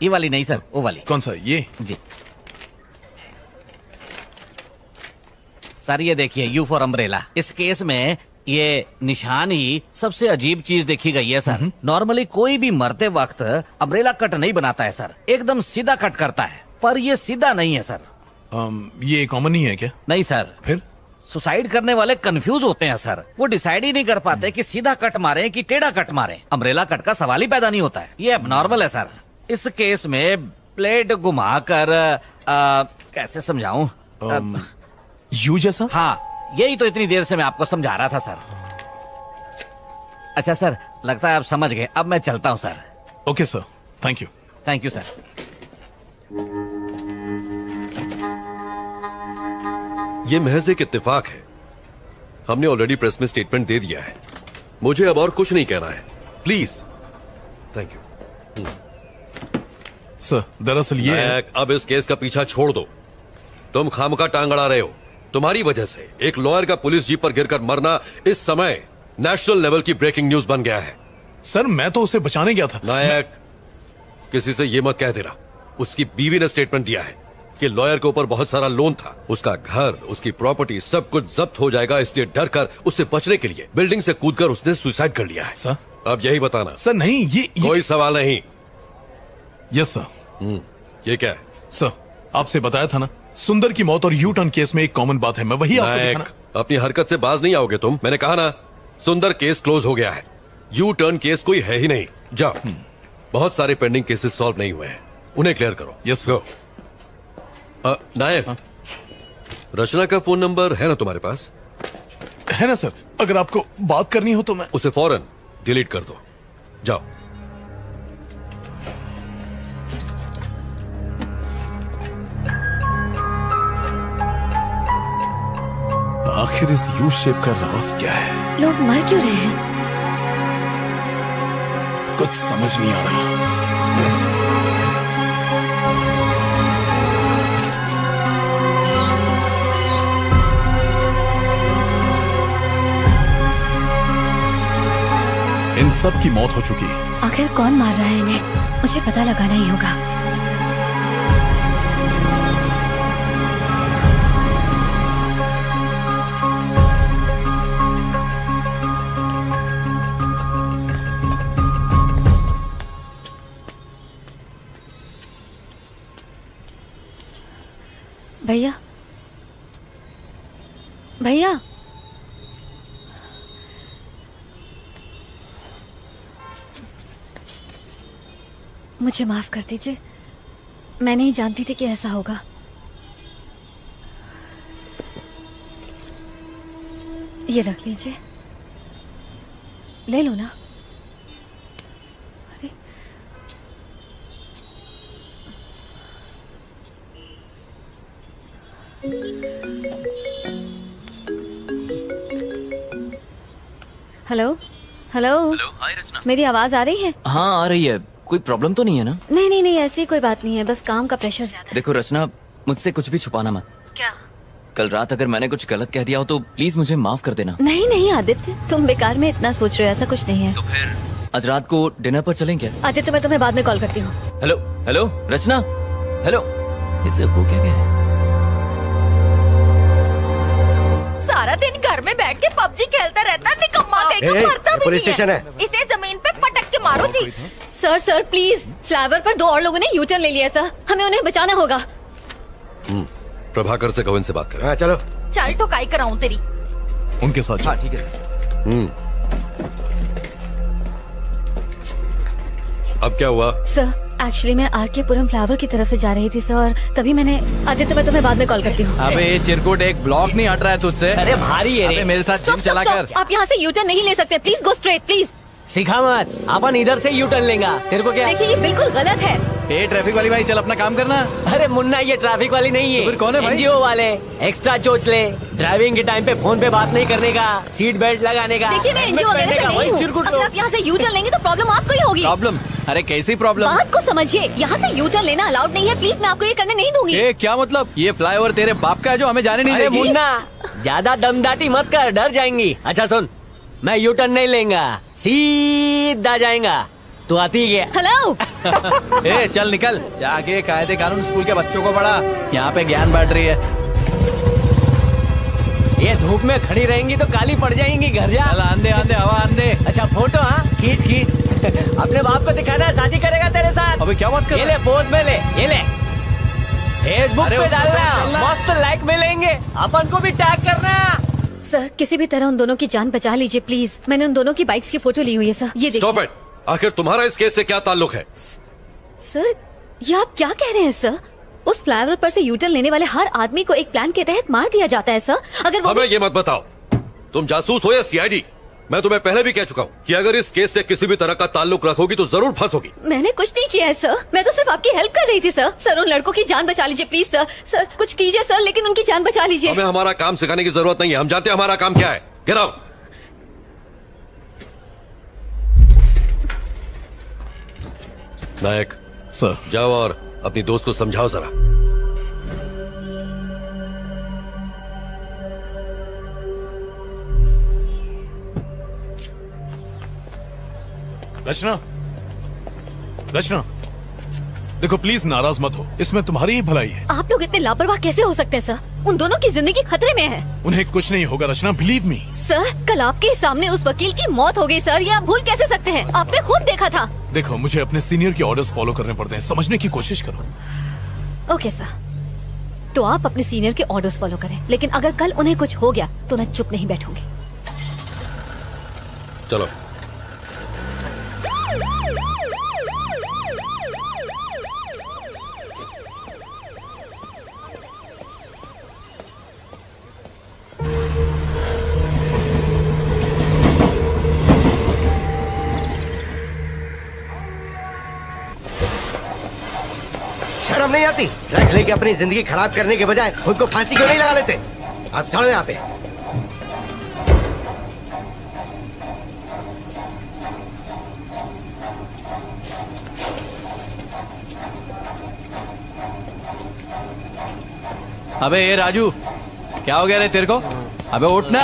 ये वाली नहीं सर, वो वाली। कौन सा? ये? जी सर, ये देखिए, यू फॉर अम्ब्रेला। इस केस में ये निशान ही सबसे अजीब चीज देखी गई है सर। नॉर्मली कोई भी मरते वक्त अम्ब्रेला कट नहीं बनाता है सर, एकदम सीधा कट करता है, पर ये सीधा नहीं है सर। ये कॉमन नहीं है क्या? नहीं सर। फिर? सुसाइड करने वाले कंफ्यूज होते हैं सर, वो डिसाइड ही नहीं कर पाते कि सीधा कट मारे कि टेढ़ा कट मारे। अम्ब्रेला कट का सवाल ही पैदा नहीं होता है, ये एबनॉर्मल है सर। इस केस में ब्लेड घुमाकर कैसे समझाऊं? यू जैसा? हाँ, यही तो इतनी देर से मैं आपको समझा रहा था सर। अच्छा सर, लगता है आप समझ गए, अब मैं चलता हूँ sir. Okay sir, thank you. Thank you sir. ये महज एक इत्तेफाक है। हमने ऑलरेडी प्रेस में स्टेटमेंट दे दिया है, मुझे अब और कुछ नहीं कहना है, प्लीज। Thank you sir. दरअसल ये अब इस केस का पीछा छोड़ दो। तुम खामखा टांग अड़ा रहे हो। तुम्हारी वजह से एक लॉयर का पुलिस जीप पर गिरकर मरना इस समय नेशनल लेवल की ब्रेकिंग न्यूज बन गया है। सर, मैं तो उसे बचाने गया था। नायक, किसी से ये मत कह देना। उसकी बीवी ने स्टेटमेंट दिया है कि लॉयर के ऊपर बहुत सारा लोन था, उसका घर, उसकी प्रॉपर्टी सब कुछ जब्त हो जाएगा, इसलिए डर कर उससे बचने के लिए बिल्डिंग से कूदकर उसने सुसाइड कर लिया है। सर, अब यही बताना। सर नहीं, ये कोई सवाल नहीं। Yes sir. ये क्या है? सर, आपसे बताया था ना, सुंदर की मौत और यू टर्न केस में एक कॉमन बात है, मैं वही आपको दिखाना। अपनी हरकत से बाज नहीं आओगे तुम। मैंने कहा ना, सुंदर केस क्लोज हो गया है, यू टर्न केस कोई है ही नहीं। जाओ, बहुत सारे पेंडिंग केसेस सॉल्व नहीं हुए हैं, उन्हें क्लियर करो। Yes go. नायक, रचना का फोन नंबर है ना तुम्हारे पास? है ना सर, अगर आपको बात करनी हो तो मैं उसे फौरन डिलीट कर दो। जाओ। आखिर इस यू शेप का राज क्या है? लोग मर क्यों रहे हैं? कुछ समझ नहीं आ रहा। इन सब की मौत हो चुकी है। आखिर कौन मार रहा है इन्हें? मुझे पता लगाना ही होगा। भैया, भैया, मुझे माफ कर दीजिए, मैं नहीं जानती थी कि ऐसा होगा। ये रख लीजिए, ले लो ना। अरे हेलो हेलो। हेलो, हाय रचना। मेरी आवाज आ रही है? हाँ आ रही है। कोई प्रॉब्लम तो नहीं है ना? नहीं नहीं नहीं, ऐसी कोई बात नहीं है, बस काम का प्रेशर ज्यादा है। देखो रचना, मुझसे कुछ भी छुपाना मत। क्या? कल रात अगर मैंने कुछ गलत कह दिया हो तो प्लीज मुझे माफ कर देना। नहीं नहीं आदित्य, तुम बेकार में इतना सोच रहे हो, ऐसा कुछ नहीं है। तो फिर आज रात को डिनर पर चलें क्या? आदित्य, मैं तुम्हें बाद में कॉल करती हूँ। हेलो हेलो रचना, हेलो। इसे हो क्या गया? सारा दिन घर में बैठ के पबजी खेलता रहता है, निकम्मा कहीं का, मरता भी पुलिस नहीं स्टेशन है। है। इसे जमीन पे पटक के मारो जी। सर प्लीज, फ्लाईओवर पर 2 और लोगों ने यूटर्न ले लिया सर, हमें उन्हें बचाना होगा। प्रभाकर से कहो, इनसे बात करें। हाँ चलो। चल ठुकाई कराऊं तेरी। उनके साथ। हाँ ठीक है सर। अब क्या हुआ? सर एक्चुअली मैं आरके पुरम फ्लावर की तरफ से जा रही थी सर, और तभी मैंने आदित्य, मैं तुम्हें बाद में कॉल करती हूँ। अबे ये चिरकुट एक ब्लॉक नहीं हट रहा है तुझसे। अरे भारी है रे। अबे मेरे साथ जिम Stop, चला stop, कर। stop. आप यहाँ से यूटर्न नहीं ले सकते, प्लीज गो स्ट्रेट प्लीज। सिखा मत, अपन इधर से यू टर्न लेंगा, तेरे को क्या? देखिए ये बिल्कुल गलत है। ए ट्रैफिक वाली भाई चल अपना काम करना। अरे मुन्ना ये ट्रैफिक वाली नहीं है। तो फिर कौन है भाई? एनजीओ वाले। एक्स्ट्रा चोच ले, ड्राइविंग के टाइम पे फोन पे बात नहीं करने का, सीट बेल्ट लगाने का। देखिए मैं एनजीओ वगैरह से नहीं हूँ, अगर आप यहाँ से यूटर्न लेंगे तो प्रॉब्लम आपको ही होगी। प्रॉब्लम? अरे कैसी प्रॉब्लम? बात को समझिए, यहाँ से यूटर्न लेना अलाउड नहीं है, प्लीज मैं आपको ये करने नहीं दूंगी। ए क्या मतलब? ये फ्लाईओवर तेरे बाप का है जो हमें जाने नहीं अरे देगी? मुन्ना ज्यादा दमदाटी मत कर, डर जाएंगी। अच्छा सुन, मैं यू टर्न नहीं लेंगा, सीधा जाएगा। तू आती है? हेलो। ए चल निकल, जाके कायदे कानून स्कूल के बच्चों को पढ़ा, यहाँ पे ज्ञान बांट रही है। ये धूप में खड़ी रहेंगी तो काली पड़ जाएंगी, घर जा। चल आंदे आंदे हवा आंदे। अच्छा फोटो, हाँ खींच खींच। अपने बाप को दिखाना है, शादी करेगा तेरे साथ। अबे क्या बात कर ये रहा ले पोज में ले, ये ले फेसबुक अरे पे उसके साथ डालना, चलना। मस्त लाइक मिलेंगे, अपन को भी टैग करना। सर किसी भी तरह उन दोनों की जान बचा लीजिए प्लीज, मैंने उन दोनों की बाइक्स की फोटो ली हुई है सर, ये देखिए। Stop it! आखिर तुम्हारा इस केस से क्या ताल्लुक है? सर ये आप क्या कह रहे हैं सर? उस फ्लाईओवर पर से यूटर्न लेने वाले हर आदमी को एक प्लान के तहत मार दिया जाता है सर। अगर वो हमें ये मत बताओ, तुम जासूस हो या सीआईडी। मैं तुम्हें पहले भी कह चुका हूँ कि अगर इस केस से किसी भी तरह का ताल्लुक रखोगी तो जरूर फंसोगी। मैंने कुछ नहीं किया है सर, मैं तो सिर्फ आपकी हेल्प कर रही थी सर। सर उन लड़कों की जान बचा लीजिए प्लीज सर। सर कुछ कीजिए सर, लेकिन उनकी जान बचा लीजिए। हमें हमारा काम सिखाने की जरूरत नहीं है, हम जानते हैं हमारा काम क्या है। Get out. नायक सर, जाओ और अपनी दोस्त को समझाओ जरा। रचना, रचना देखो प्लीज नाराज मत हो, इसमें तुम्हारी ही भलाई है। आप लोग इतने लापरवाह कैसे हो सकते हैं सर? उन दोनों की जिंदगी खतरे में है। उन्हें कुछ नहीं होगा रचना, बिलीव मी। सर कल आपके सामने उस वकील की मौत हो गई सर, ये आप भूल कैसे सकते हैं? आपने खुद देखा था। देखो मुझे अपने सीनियर के ऑर्डर्स फॉलो करने पड़ते हैं, समझने की कोशिश करो। ओके सर, तो आप अपने सीनियर के ऑर्डर्स फॉलो करें, लेकिन अगर कल उन्हें कुछ हो गया तो मैं चुप नहीं बैठूंगी। चलो। शर्म नहीं आती? ड्रग्स लेके अपनी जिंदगी खराब करने के बजाय खुद को फांसी क्यों नहीं लगा लेते? आप चलो यहाँ पे। अबे ये राजू, क्या हो गया रे तेरे को? अबे उठना,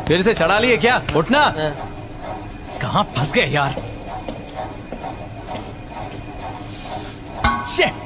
फिर से चढ़ा लिए क्या? उठना। कहाँ फंस गए यार? Shit!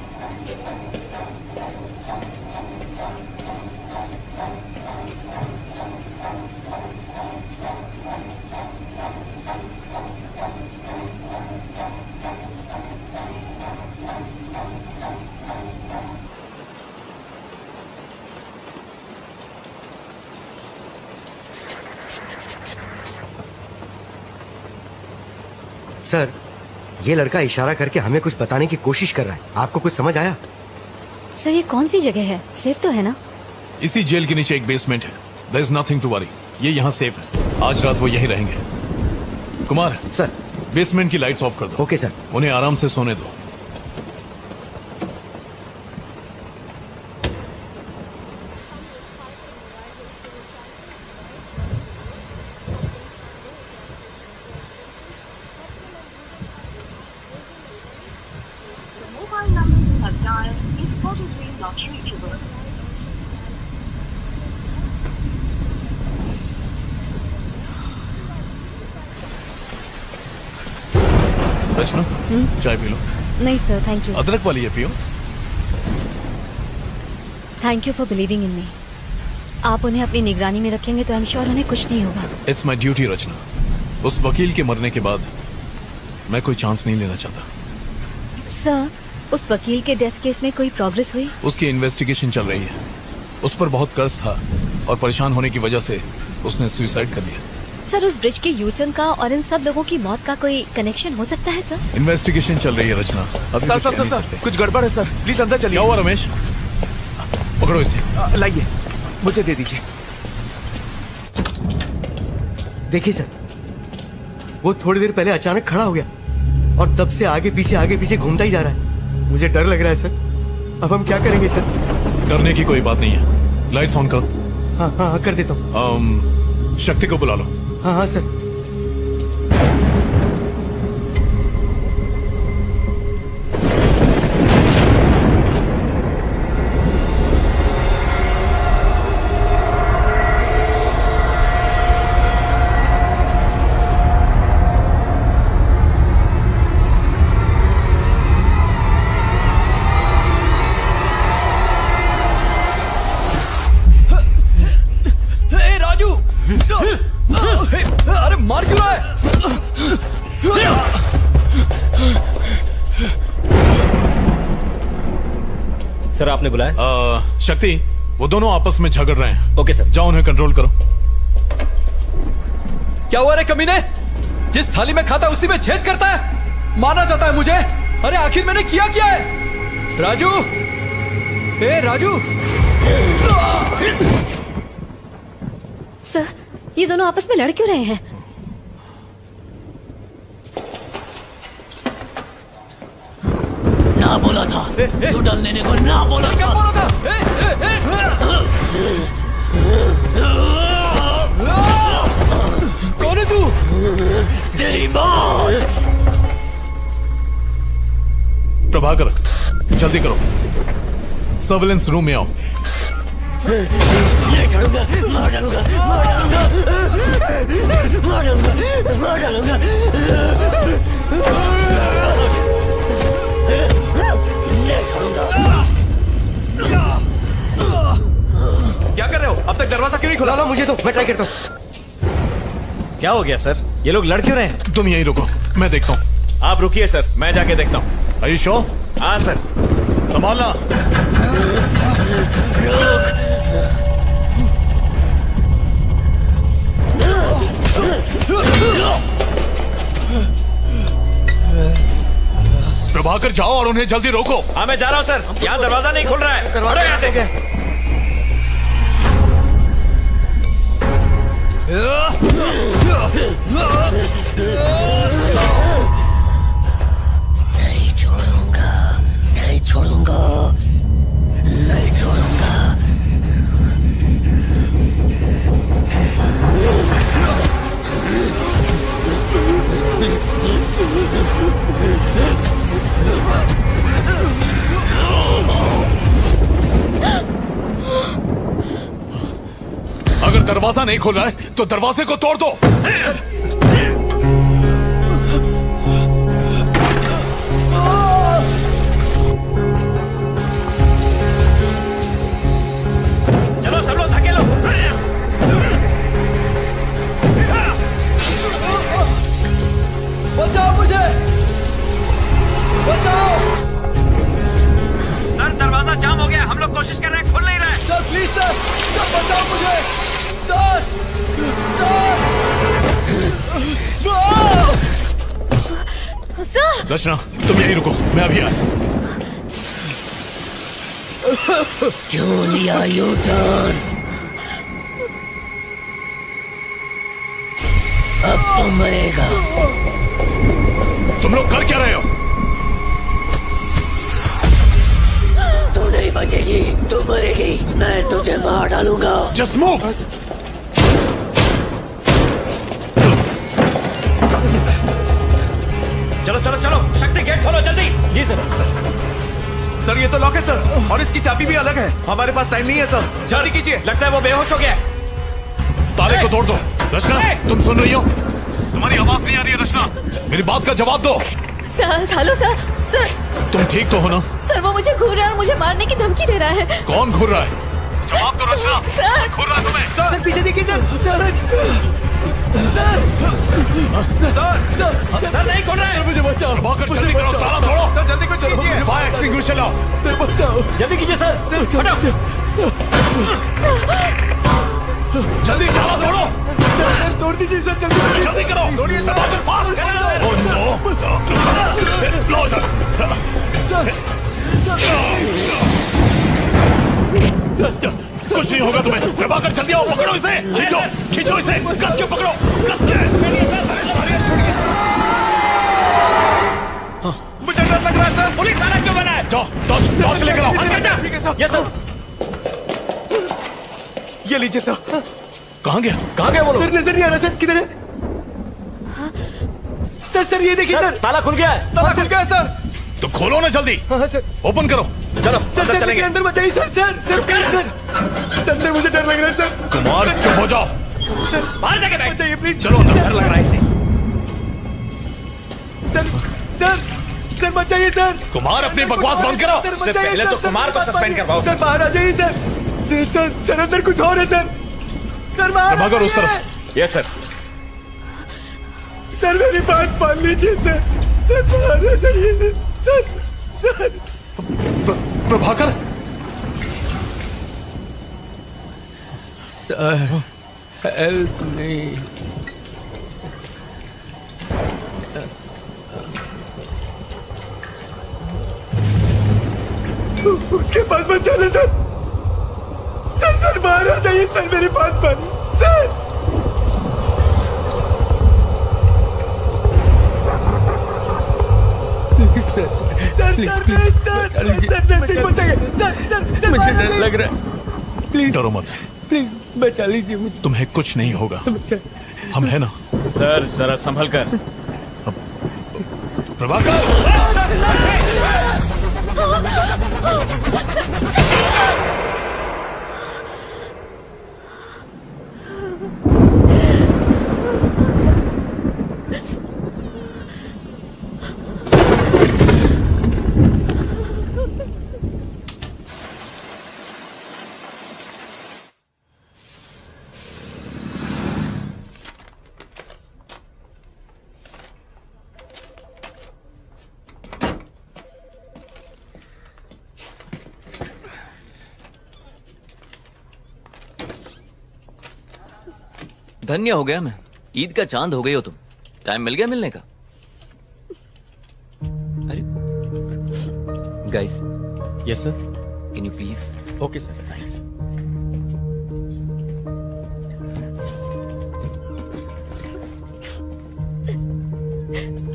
सर ये लड़का इशारा करके हमें कुछ बताने की कोशिश कर रहा है, आपको कुछ समझ आया? सर ये कौन सी जगह है? सेफ तो है ना? इसी जेल के नीचे एक बेसमेंट है, there is nothing to worry. ये यहाँ सेफ है, आज रात वो यहीं रहेंगे। कुमार सर, बेसमेंट की लाइट्स ऑफ कर दो। Okay sir. उन्हें आराम से सोने दो। रचना, चाय पी लो। नहीं सर थैंक यू। अदरक वाली है, पियो। Thank you for believing in me. आप उन्हें अपनी निगरानी में रखेंगे तो आई एम श्योर उन्हें कुछ नहीं होगा। इट्स माई ड्यूटी रचना। उस वकील के मरने के बाद मैं कोई चांस नहीं लेना चाहता। सर, उस वकील के डेथ केस में कोई प्रोग्रेस हुई? उसकी इन्वेस्टिगेशन चल रही है। उस पर बहुत कर्ज था और परेशान होने की वजह से उसने सुसाइड कर लिया। सर, उस ब्रिज के यूटर्न का और इन सब लोगों की मौत का कोई कनेक्शन हो सकता है सर? इन्वेस्टिगेशन चल रही है रचना। अभी सर कुछ सर कह सर नहीं सर सकते। कुछ गड़बड़ है सर, प्लीज अंदर चलिए। क्या हुआ रमेश? पकड़ो इसे। लाइए, मुझे दे दीजिए। देखिए सर, वो थोड़ी देर पहले अचानक खड़ा हो गया और तब से आगे पीछे घूमता ही जा रहा है। मुझे डर लग रहा है सर। अब हम क्या करेंगे सर? डरने की कोई बात नहीं है। लाइट्स ऑन करो। हाँ हाँ हाँ कर देता हूँ। शक्ति को बुला लो। हाँ हाँ सर। अरे मार क्यों रहा है? सर, आपने बुलाया? शक्ति, वो दोनों आपस में झगड़ रहे हैं। Okay sir. जाओ उन्हें कंट्रोल करो। क्या हुआ रे कमीने? जिस थाली में खाता उसी में छेद करता है। मारना चाहता है मुझे? अरे आखिर मैंने किया क्या है? राजू, ए राजू। सर, ये दोनों आपस में लड़ क्यों रहे हैं? ना बोला था तू डल लेने को, ना बोला क्या बोला था? कौन है तू? तेरी मौत। प्रभाकर, जल्दी करो, सर्विलेंस रूम में आओ। नहीं छोड़ूंगा, मार डालूंगा, मार डालूंगा, मार डालूंगा, मार डालूंगा। नहीं छोड़ूंगा। क्या कर रहे हो? अब तक दरवाजा क्यों नहीं खुला? ला मुझे तो, मैं ट्राई करता हूँ। क्या हो गया सर? ये लोग लड़ क्यों रहे हैं? तुम यहीं रुको, मैं देखता हूँ। आप रुकिए सर, मैं जाके देखता हूँ। Are you sure? हाँ सर। संभालना। प्रभाकर, जाओ और उन्हें जल्दी रोको। हाँ मैं जा रहा हूँ सर, यहाँ दरवाजा नहीं खुल रहा है। हटो यहाँ से। नहीं छोड़ूंगा, नहीं छोड़ूंगा, नहीं छोड़ूंगा। अगर दरवाजा नहीं खुल रहा है तो दरवाजे को तोड़ दो। चलो सब लोग धकेलो। बचाओ मुझे, बचाओ। सर, दरवाजा जाम हो गया, हम लोग कोशिश कर रहे हैं, खुल नहीं रहा है। सर प्लीज सर, सर बचाओ मुझे, सर, सर। रचना, तुम यहीं रुको, मैं अभी आया। क्यों लिया यू टर्न? अब तो मरेगा। तुम लोग कर क्या रहे हो? तू नहीं बचेगी, तू मरेगी, मैं तुझे मार डालूंगा। Just move! चलो चलो चलो, शक्ति गेट खोलो जल्दी। जी सर। सर ये तो लॉक है सर, और इसकी चाबी भी अलग है। हमारे पास टाइम नहीं है सर, जल्दी कीजिए। लगता है वो बेहोश हो गया है। ताले को तोड़ दो। रचना, तुम सुन रही हो? तुम्हारी आवाज नहीं आ रही है रचना, मेरी बात का जवाब दो। Sir, hello sir. सर, तुम ठीक तो हो ना? सर वो मुझे घूर रहा है और मुझे मारने की धमकी दे रहा है। कौन घूर रहा है? जवाब दो रचना। सर घूर रहा तुम्हें। सर पीछे देखिए सर। सर नहीं खोल रहे। मुझे बचाओ। प्रभाकर जल्दी करो, ताला तोड़ो। सर जल्दी कुछ कीजिए। फायर एक्सटिंग्विशर लाओ। सर बचाओ, जल्दी कीजिए सर। जल्दी ताला तोड़ो। सर तोड़ दीजिए सर, जल्दी करो। तोड़िए सर। प्रभाकर फास्ट करो। Oh no. लो इधर। कुछ नहीं होगा तुम्हें। प्रभाकर जल्दी आओ, पकड़ो इसे। खींचो खींचो इसे, कस के पकड़ो, कस के। मुझे डर लग रहा है सर। पुलिस वाला क्यों बना है? जाओ टॉर्च लेकर आओ। ठीक है सर। Yes sir. ये लीजिए सर। कहाँ गया? कहाँ गया वो लोग? सर नजर नहीं आ रहा सर, किधर है? सर सर ये देखिए सर, ताला खुल गया है। ताला खुल गया है सर। तो खोलो ना जल्दी। हाँ सर। ओपन करो। चलो सर अंदर सर चलेंगे। अंदर मत जाइए सर। सर सर मुझे डर लग रहा है सर। कुमार चुप हो जाओ। बाहर जाके बैठ जाइए प्लीज। चलो अंदर। डर लग रहा है इसे। सर मत जाइए सर। कुमार अपनी बकवास बंद करो। सर, इससे पहले तो कुमार को सस्पेंड करवाओ। सर बाहर आ जाइए सर। सर अंदर कुछ और है सर। सर बाहर आ प्रभाकर उस जाइए। तरफ। Yes sir. सर मेरी बात मान लीजिए सर। सर बाहर आ जाइए sir. Prabhakar. Sir help me. उसके पास मत चले सर। सर बाहर आ जाइए सर, मेरी बात मान सर। मुझे डर लग रहा है। प्लीज डरो मत। प्लीज बचा लीजिए मुझे। तुम्हें कुछ नहीं होगा। हम है ना। सर जरा संभल कर। प्रभाकर। धन्य हो गया मैं। ईद का चांद हो गई हो तुम। टाइम मिल गया मिलने का। अरे guys. Yes sir. Can you please? Okay sir. Thanks.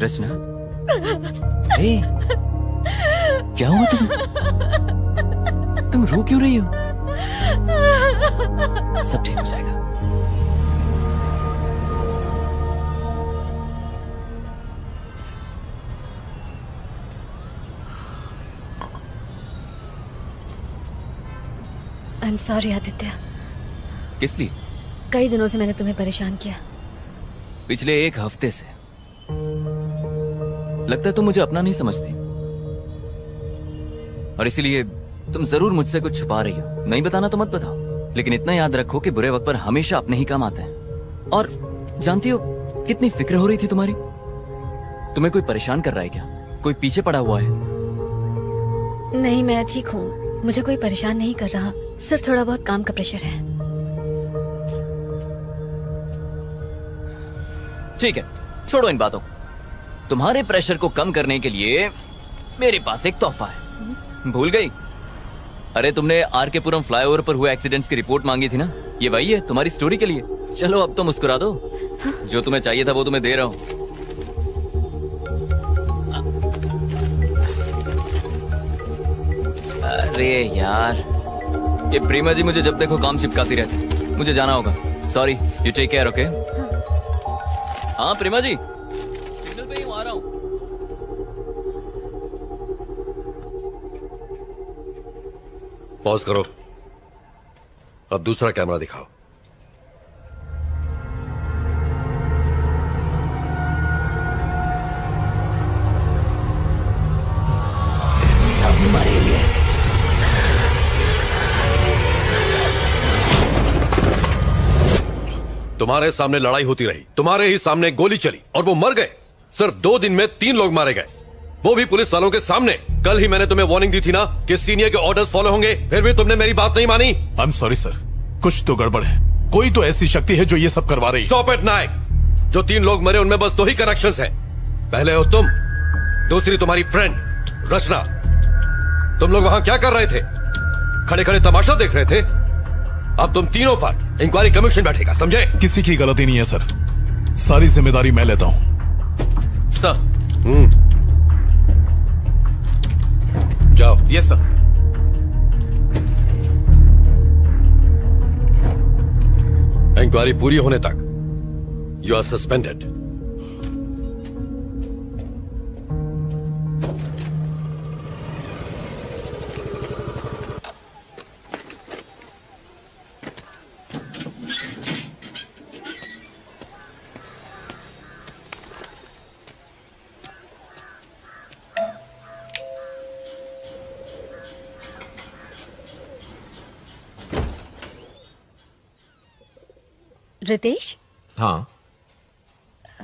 Rachna. Hey, क्या हुआ तुम रो क्यों रही हो? सब ठीक हो जाएगा। I am sorry Aditya. किस लिए? कई दिनों से मैंने तुम्हें परेशान किया। पिछले एक हफ्ते से। लगता है तुम मुझे अपना नहीं समझती और इसीलिए तुम जरूर मुझसे कुछ छुपा रही हो। नहीं बताना तो मत बताओ, लेकिन इतना याद रखो कि बुरे वक्त पर हमेशा अपने ही काम आते हैं। और जानती हो कितनी फिक्र हो रही थी तुम्हारी। तुम्हें कोई परेशान कर रहा है क्या? कोई पीछे पड़ा हुआ है? नहीं, मैं ठीक हूँ। मुझे कोई परेशान नहीं कर रहा, सिर्फ थोड़ा बहुत काम का प्रेशर है। ठीक है, छोड़ो इन बातों को। तुम्हारे प्रेशर को कम करने के लिए मेरे पास एक तोहफा है। भूल गई? अरे तुमने आर.के. पुरम फ्लाईओवर पर हुए एक्सीडेंट्स की रिपोर्ट मांगी थी ना, ये वही है तुम्हारी स्टोरी के लिए। चलो अब तो मुस्कुरा दो। जो तुम्हें चाहिए था वो तुम्हें दे रहा हूं। अरे यार, ये प्रेमा जी मुझे जब देखो काम चिपकाती रहती। मुझे जाना होगा। Sorry, you take care. Okay? हाँ प्रेमा जी, सिग्नल पे ही हूँ, आ रहा हूँ। पॉज करो। अब दूसरा कैमरा दिखाओ। सब मरेंगे। तुम्हारे सामने लड़ाई होती रही, तुम्हारे ही सामने गोली चली और वो मर गए। सिर्फ 2 दिन में 3 लोग मारे गए, वो भी पुलिस वालों के सामने। कल ही मैंने तुम्हें वार्निंग दी थी ना कि सीनियर के ऑर्डर्स फॉलो होंगे, फिर भी तुमने मेरी बात नहीं मानी। आई एम सॉरी सर, कुछ तो गड़बड़ है। कोई तो ऐसी शक्ति है जो ये सब करवा रही है। स्टॉप इट नायक। जो 3 लोग मरे उनमें बस 2 ही कनेक्शंस हैं। पहले हो तुम, दूसरी तुम्हारी फ्रेंड रचना। तुम लोग वहां क्या कर रहे थे? खड़े खड़े तमाशा देख रहे थे। अब तुम तीनों पर इंक्वायरी कमीशन बैठेगा, समझे? किसी की गलती नहीं है सर, सारी जिम्मेदारी मैं लेता हूं। सर। जाओ। Yes sir. इंक्वायरी पूरी होने तक यू आर सस्पेंडेड। रितेश, हाँ।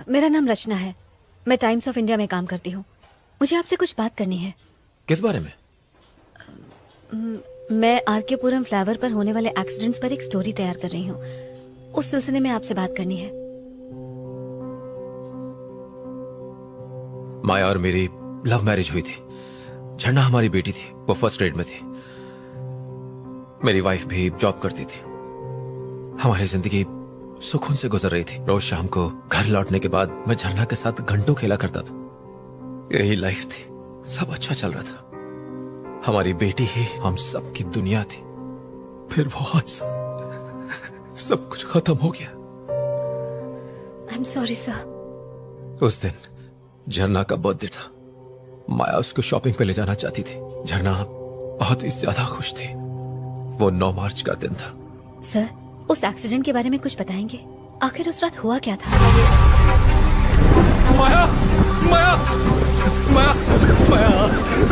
मेरा नाम रचना है। मैं टाइम्स ऑफ इंडिया में काम करती हूँ। मुझे आपसे कुछ बात करनी है। किस बारे में? मैं आरके पुरम फ्लाईओवर पर होने वाले एक्सीडेंट्स पर एक स्टोरी तैयार कर रही हूँ। उस सिलसिले में आपसे बात करनी है। माया और मेरी लव मैरिज हुई थी। झरना हमारी बेटी थी, वो फर्स्ट ग्रेड में थी। मेरी वाइफ भी जॉब करती थी। हमारी जिंदगी सुकून से गुजर रही थी। रोज शाम को घर लौटने के बाद मैं झरना के साथ घंटों खेला करता था। यही लाइफ थी, सब अच्छा चल रहा था। हमारी बेटी ही हम सब की दुनिया थी। फिर वो हादसा, सब कुछ खत्म हो गया। I am sorry sir. उस दिन झरना का बर्थडे था। माया उसको शॉपिंग पे ले जाना चाहती थी। झरना बहुत ही ज्यादा खुश थी। वो 9 मार्च का दिन था। सर, उस एक्सीडेंट के बारे में कुछ बताएंगे? आखिर उस रात हुआ क्या था? माया, माया, माया, माया,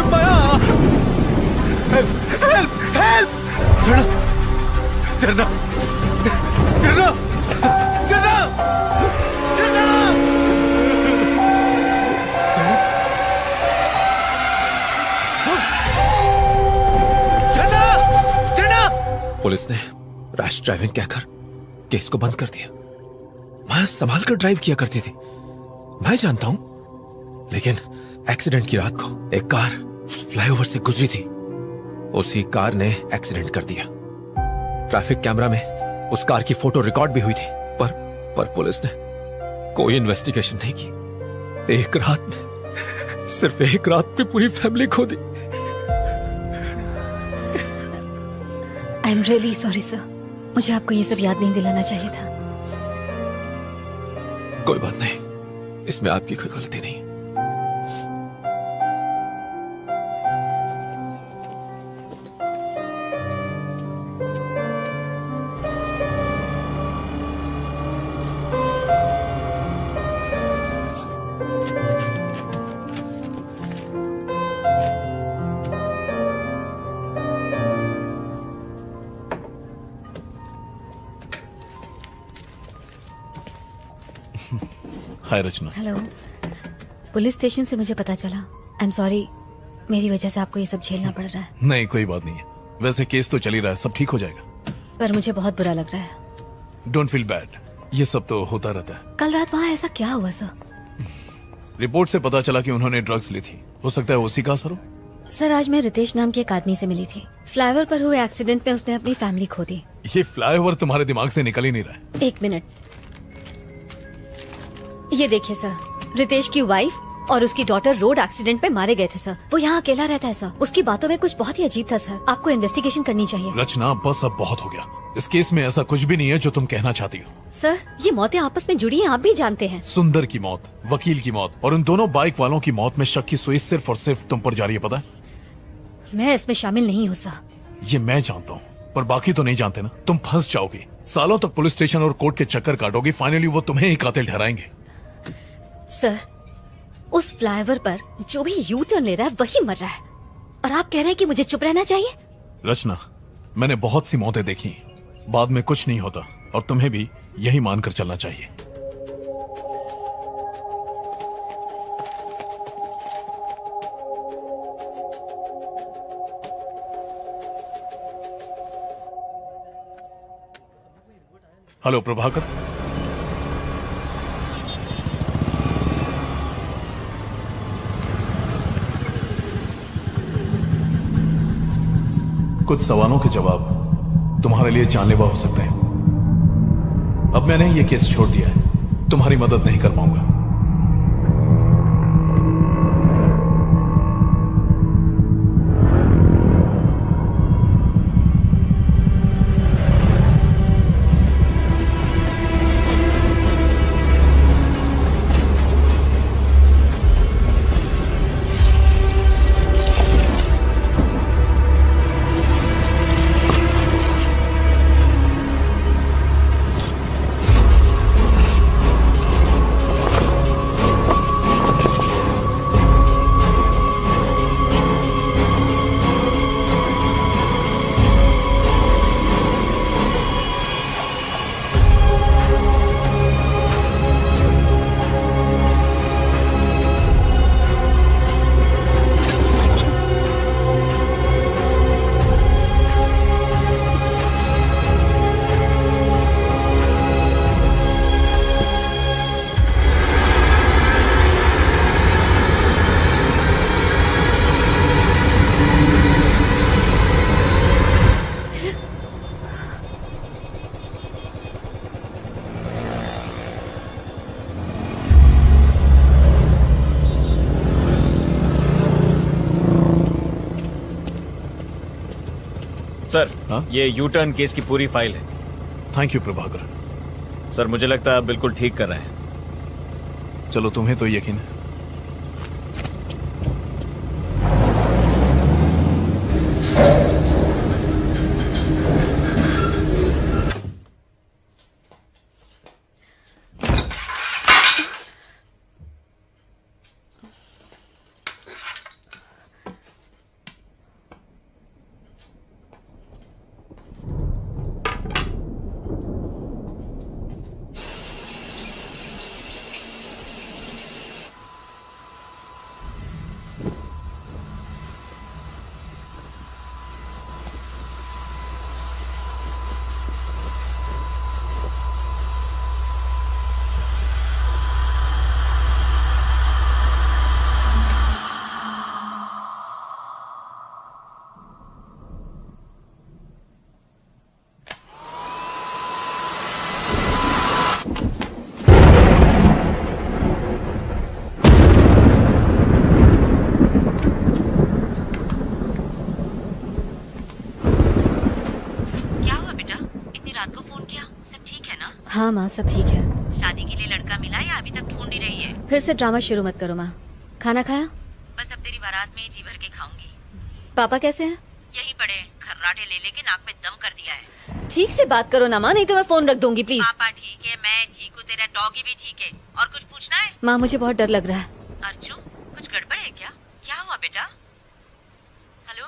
माया, हेल्प, हेल्प, हेल्प! झरना, झरना, झरना, झरना, झरना! झरना, झरना! पुलिस ने रैश ड्राइविंग कहकर केस को बंद कर दिया। मैं संभाल कर ड्राइव किया करती थी, मैं जानता हूं। लेकिन एक्सीडेंट की रात को एक कार फ्लाईओवर से गुजरी थी। उसी कार ने एक्सीडेंट कर दिया। ट्रैफिक कैमरा में उस कार की फोटो रिकॉर्ड भी हुई थी, पर पुलिस ने कोई इन्वेस्टिगेशन नहीं की। एक रात में, सिर्फ एक रात में पूरी फैमिली खो दी। I am really sorry sir. मुझे आपको ये सब याद नहीं दिलाना चाहिए था। कोई बात नहीं, इसमें आपकी कोई गलती नहीं। हाय रचना। हेलो। पुलिस स्टेशन से मुझे पता चला। आई एम सॉरी, मेरी वजह से आपको ये सब झेलना पड़ रहा है। नहीं, कोई बात नहीं है। वैसे केस तो चल ही रहा है, सब ठीक हो जाएगा। पर मुझे बहुत बुरा लग रहा है। डोंट फील बैड, ये सब तो होता रहता है। कल रात वहाँ ऐसा क्या हुआ सर? रिपोर्ट से पता चला कि उन्होंने ड्रग्स ली थी। हो सकता है उसी का असर हो। सर, आज मैं रितेश नाम के एक आदमी से मिली थी। फ्लाईओवर पर हुए एक्सीडेंट में उसने अपनी फैमिली खो दी। ये फ्लाईओवर तुम्हारे दिमाग से निकल ही नहीं रहा है। एक मिनट, ये देखिए सर, रितेश की वाइफ और उसकी डॉटर रोड एक्सीडेंट में मारे गए थे सर। वो यहाँ अकेला रहता है सर। उसकी बातों में कुछ बहुत ही अजीब था सर। आपको इन्वेस्टिगेशन करनी चाहिए। रचना, बस अब बहुत हो गया। इस केस में ऐसा कुछ भी नहीं है जो तुम कहना चाहती हो। सर, ये मौतें आपस में जुड़ी हैं, आप भी जानते हैं। सुंदर की मौत, वकील की मौत और उन दोनों बाइक वालों की मौत में शक की सुई सिर्फ और सिर्फ तुम पर जा रही है, पता है? मैं इसमें शामिल नहीं हूँ सर। ये मैं जानता हूँ, पर बाकी तो नहीं जानते ना। तुम फंस जाओगी, सालों तक पुलिस स्टेशन और कोर्ट के चक्कर काटोगी। फाइनली वो तुम्हें ही कातिल ठहराएंगे। सर, उस फ्लाईओवर पर जो भी यू टर्न ले रहा है वही मर रहा है, और आप कह रहे हैं कि मुझे चुप रहना चाहिए? रचना, मैंने बहुत सी मौतें देखी, बाद में कुछ नहीं होता, और तुम्हें भी यही मानकर चलना चाहिए। हेलो प्रभाकर, कुछ सवालों के जवाब तुम्हारे लिए जानलेवा हो सकते हैं। अब मैंने ये केस छोड़ दिया है, तुम्हारी मदद नहीं कर पाऊंगा। सर, ये यू टर्न केस की पूरी फाइल है। Thank you Prabhakar. सर, मुझे लगता है आप बिल्कुल ठीक कर रहे हैं। चलो, तुम्हें तो यकीन है। हाँ माँ, सब ठीक है। शादी के लिए लड़का मिला या अभी तक ढूंढ ही रही है? फिर से ड्रामा शुरू मत करो माँ। खाना खाया? बस अब तेरी बारात में जी भर के खाऊंगी। पापा कैसे हैं? यही पड़े, खर्राटे ले लेके नाक में दम कर दिया है। ठीक से बात करो ना माँ, नहीं तो मैं फोन रख दूंगी प्लीज। पापा ठीक है, मैं ठीक हूँ, तेरा डॉगी भी ठीक है। और कुछ पूछना है? माँ, मुझे बहुत डर लग रहा है। अर्चू, कुछ गड़बड़ है क्या? क्या हुआ बेटा? हेलो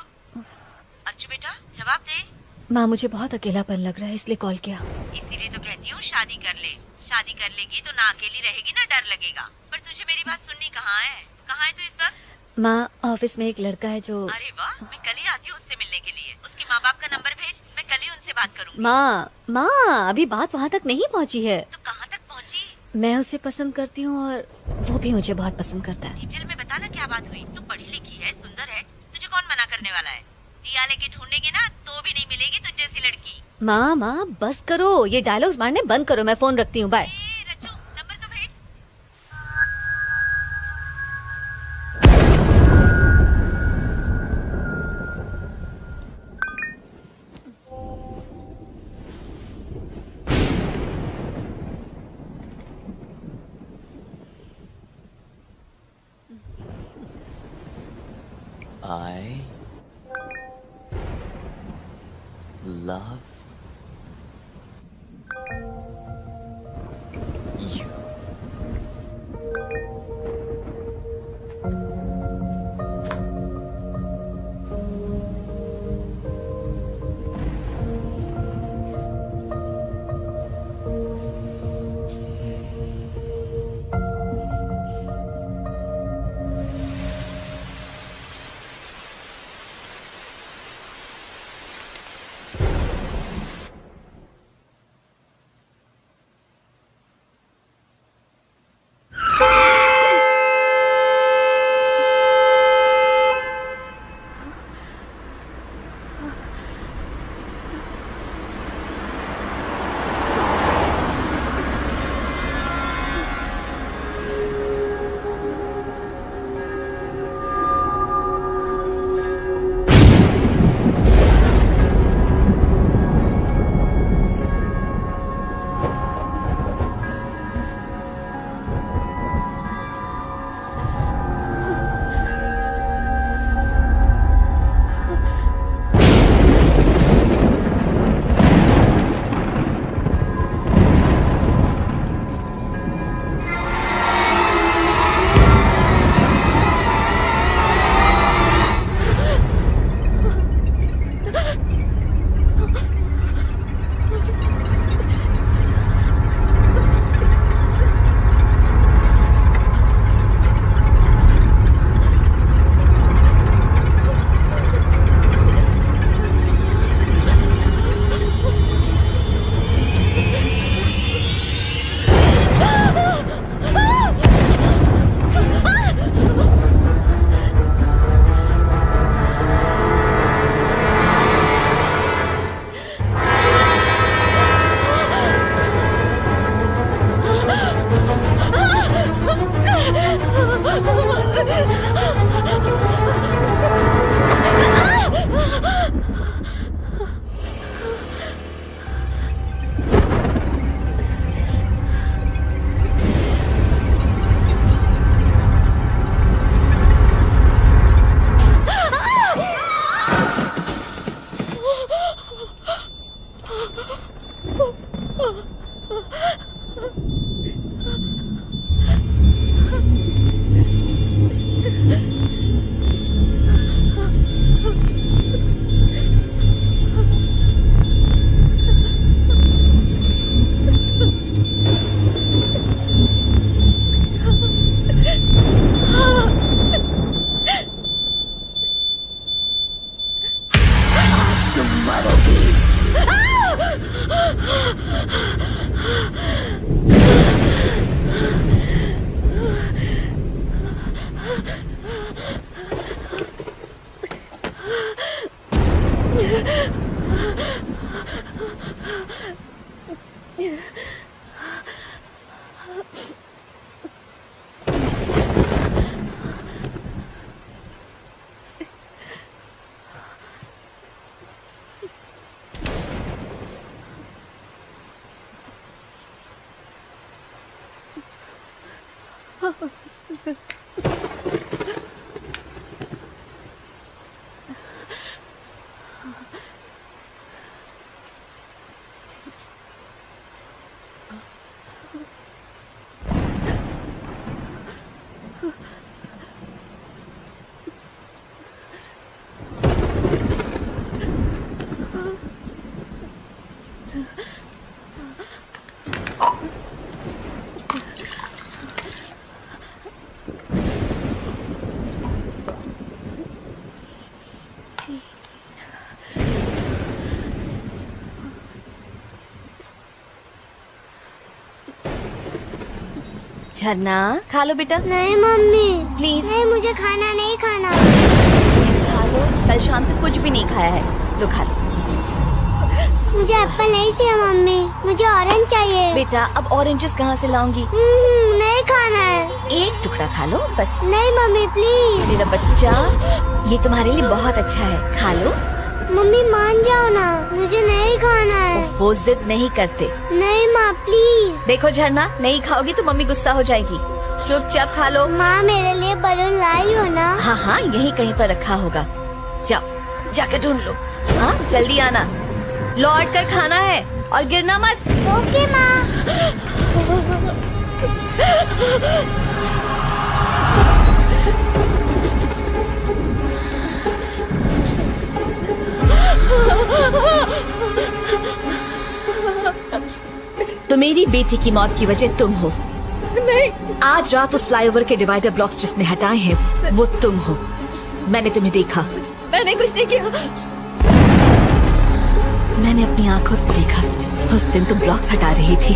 अर्चू बेटा, जवाब दे। माँ, मुझे बहुत अकेलापन लग रहा है, इसलिए कॉल किया। इसीलिए तो कहती हूँ शादी कर ले। शादी कर लेगी तो ना अकेली रहेगी ना डर लगेगा। पर तुझे मेरी बात सुननी कहाँ है? कहाँ है तू इस वक्त? माँ, ऑफिस में एक लड़का है जो। अरे वाह, मैं कल ही आती हूँ उससे मिलने के लिए। उसके माँ बाप का नंबर भेज, मैं कल ही उनसे बात करूँगी। माँ, अभी बात वहाँ तक नहीं पहुँची है। तो कहाँ तक पहुँची? मैं उसे पसंद करती हूँ और वो भी मुझे बहुत पसंद करता है। डिटेल में बता ना क्या बात हुई। तू पढ़ी लिखी है, सुंदर है, तुझे कौन मना करने वाला है? दिया लेके ढूंढेंगे ना तो भी नहीं मिलेगी तुझ जैसी लड़की। माँ, बस करो, ये डायलॉग्स मारने बंद करो। मैं फोन रखती हूँ, बाय। नंबर तो भेज। I love you. झरना खा लो बेटा। नहीं मम्मी प्लीज। नहीं, मुझे खाना नहीं खाना। प्लीज खा लो, कल शाम से कुछ भी नहीं खाया है। लो खा लो। मुझे एप्पल नहीं चाहिए मम्मी, मुझे ऑरेंज चाहिए। बेटा अब ऑरेंजेस कहाँ से लाऊंगी? नहीं खाना है। एक टुकड़ा खा लो बस। नहीं मम्मी प्लीज। मेरा बच्चा, ये तुम्हारे लिए बहुत अच्छा है, खा लो। मम्मी मान जाओ ना, मुझे नहीं खाना है। वो जिद नहीं करते। नहीं माँ प्लीज। देखो झरना, नहीं खाओगी तो मम्मी गुस्सा हो जाएगी। चुपचाप खा लो। माँ मेरे लिए बलून लाई हो ना? हाँ हाँ, यहीं कहीं पर रखा होगा। जाओ जाकर ढूंढ लो। हाँ जल्दी आना, लौट कर खाना है और गिरना मत। ओके माँ। तो मेरी बेटी की मौत की वजह तुम हो। नहीं। आज रात उस फ्लाईओवर के डिवाइडर ब्लॉक्स जिसने हटाए हैं वो तुम हो। मैंने तुम्हें देखा। मैंने कुछ नहीं किया। मैंने अपनी आंखों से देखा। उस दिन तुम ब्लॉक्स हटा रही थी।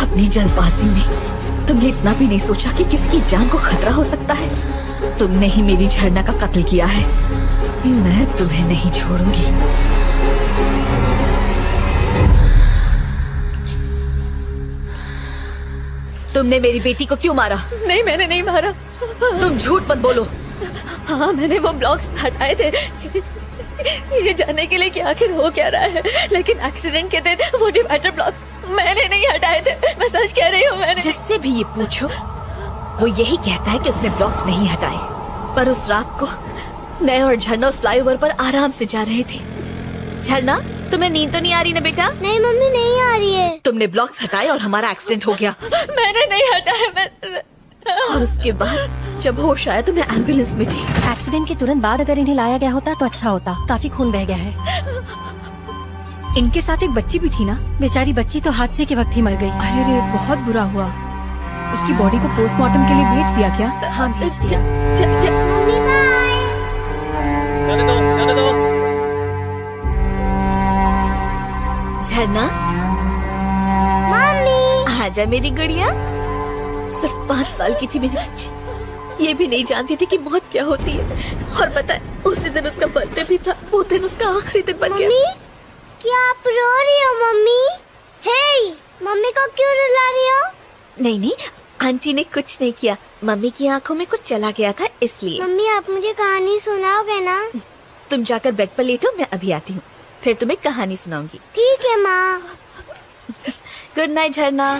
अपनी जल्दबाजी में तुमने इतना भी नहीं सोचा कि किसी की जान को खतरा हो सकता है। तुमने ही मेरी झरना का कत्ल किया है। मैं तुम्हें नहीं छोड़ूंगी। तुमने मेरी बेटी को क्यों मारा? नहीं मैंने नहीं मारा। तुम झूठ मत बोलो। हाँ मैंने वो ब्लॉक्स हटाए थे ये जानने के लिए कि आखिर हो क्या रहा है, लेकिन एक्सीडेंट के दिन वो डिवाइडर ब्लॉक्स मैंने नहीं हटाए थे। मैं सच कह रही हूँ। मैंने जिससे भी ये पूछो वो यही कहता है कि उसने ब्लॉक्स नहीं हटाए, पर उस रात को मैं और झरना उस फ्लाईओवर पर आराम से जा रहे थे। झरना तुम्हें नींद तो नहीं आ रही ना बेटा? नहीं मम्मी नहीं आ रही है। तुमने ब्लॉक्स हटाए और हमारा एक्सीडेंट हो गया। मैंने नहीं हटाया। और उसके बाद जब होश आया तो मैं एम्बुलेंस में थी। एक्सीडेंट के तुरंत बाद अगर इन्हें लाया गया होता तो अच्छा होता। काफी खून बह गया है। इनके साथ एक बच्ची भी थी ना? बेचारी बच्ची तो हादसे के वक्त ही मर गई। अरे रे बहुत बुरा हुआ। उसकी बॉडी को पोस्टमार्टम के लिए भेज दिया क्या? हाँ भेज दिया। Mummy bye. जाने दो। झरना मम्मी आजा मेरी गुड़िया। सिर्फ 5 साल की थी मेरी बच्ची। ये भी नहीं जानती थी कि मौत क्या होती है। और पता है उसी दिन उसका बर्थडे भी था। वो दिन उसका आखिरी दिन बन गया। मम्मी क्या आप रो रही हो? मम्मी हे, मम्मी को क्यों रुला रही हो? नहीं नहीं, आंटी ने कुछ नहीं किया। मम्मी की आंखों में कुछ चला गया था इसलिए। मम्मी आप मुझे कहानी सुनाओगे ना? तुम जाकर बेड पर लेटो, मैं अभी आती हूँ, फिर तुम्हें कहानी सुनाऊंगी। ठीक है माँ। गुड नाइट झरना।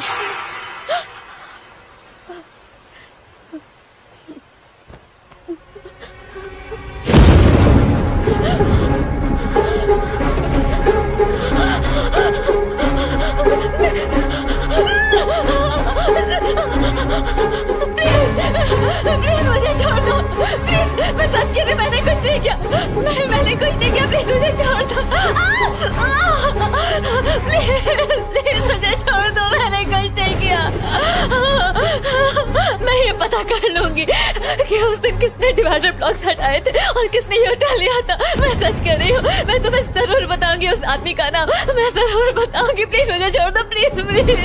किसने डिवाइडर ब्लॉक्स हटाए थे और किसने ये उठा लिया था। मैं सच कह रही हूँ, मैं तुम्हें जरूर बताऊंगी उस आदमी का नाम, मैं जरूर बताऊंगी। प्लीज मुझे छोड़ दो, प्लीज प्लीज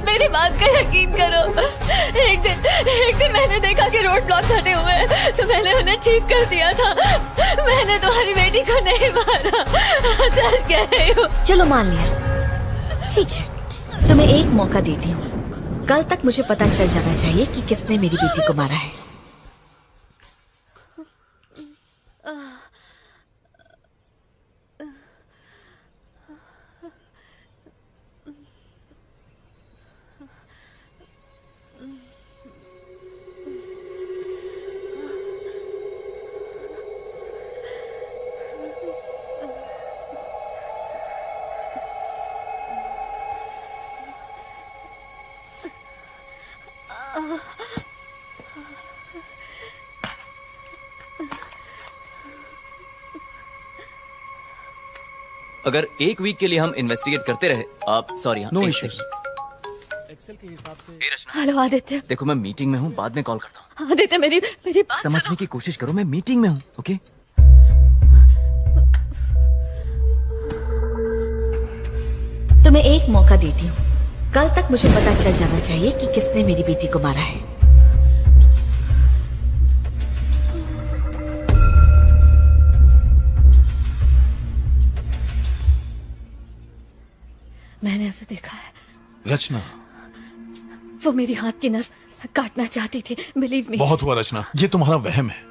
मेरी बात का यकीन करो। एक दिन मैंने देखा कि रोड ब्लॉक्स हटे हुए हैं तो मैंने उन्हें ठीक कर दिया था। मैंने तुम्हारी बेटी को नहीं मारा, सच कह रही हूँ। चलो मान लिया, ठीक है, तुम्हें एक मौका देती हूँ। कल तक मुझे पता चल जाना चाहिए कि किसने मेरी बेटी को मारा है। अगर एक वीक के लिए हम इन्वेस्टिगेट करते रहे, आप सॉरी, नो एक इश्यूज। सेकंड। एक्सेल के हिसाब से हेलो आदित्य। देखो मैं मीटिंग में हूँ, बाद में कॉल करता हूँ। आदित्य मेरी बात समझने की कोशिश करो, मैं मीटिंग में हूँ। ओके तुम्हें एक मौका देती हूँ। कल तक मुझे पता चल जाना चाहिए कि किसने मेरी बेटी को मारा है। मैंने उसे देखा है। रचना, वो मेरी हाथ की नस काटना चाहती थी, बिलीव मी। बहुत हुआ रचना, ये तुम्हारा वहम है।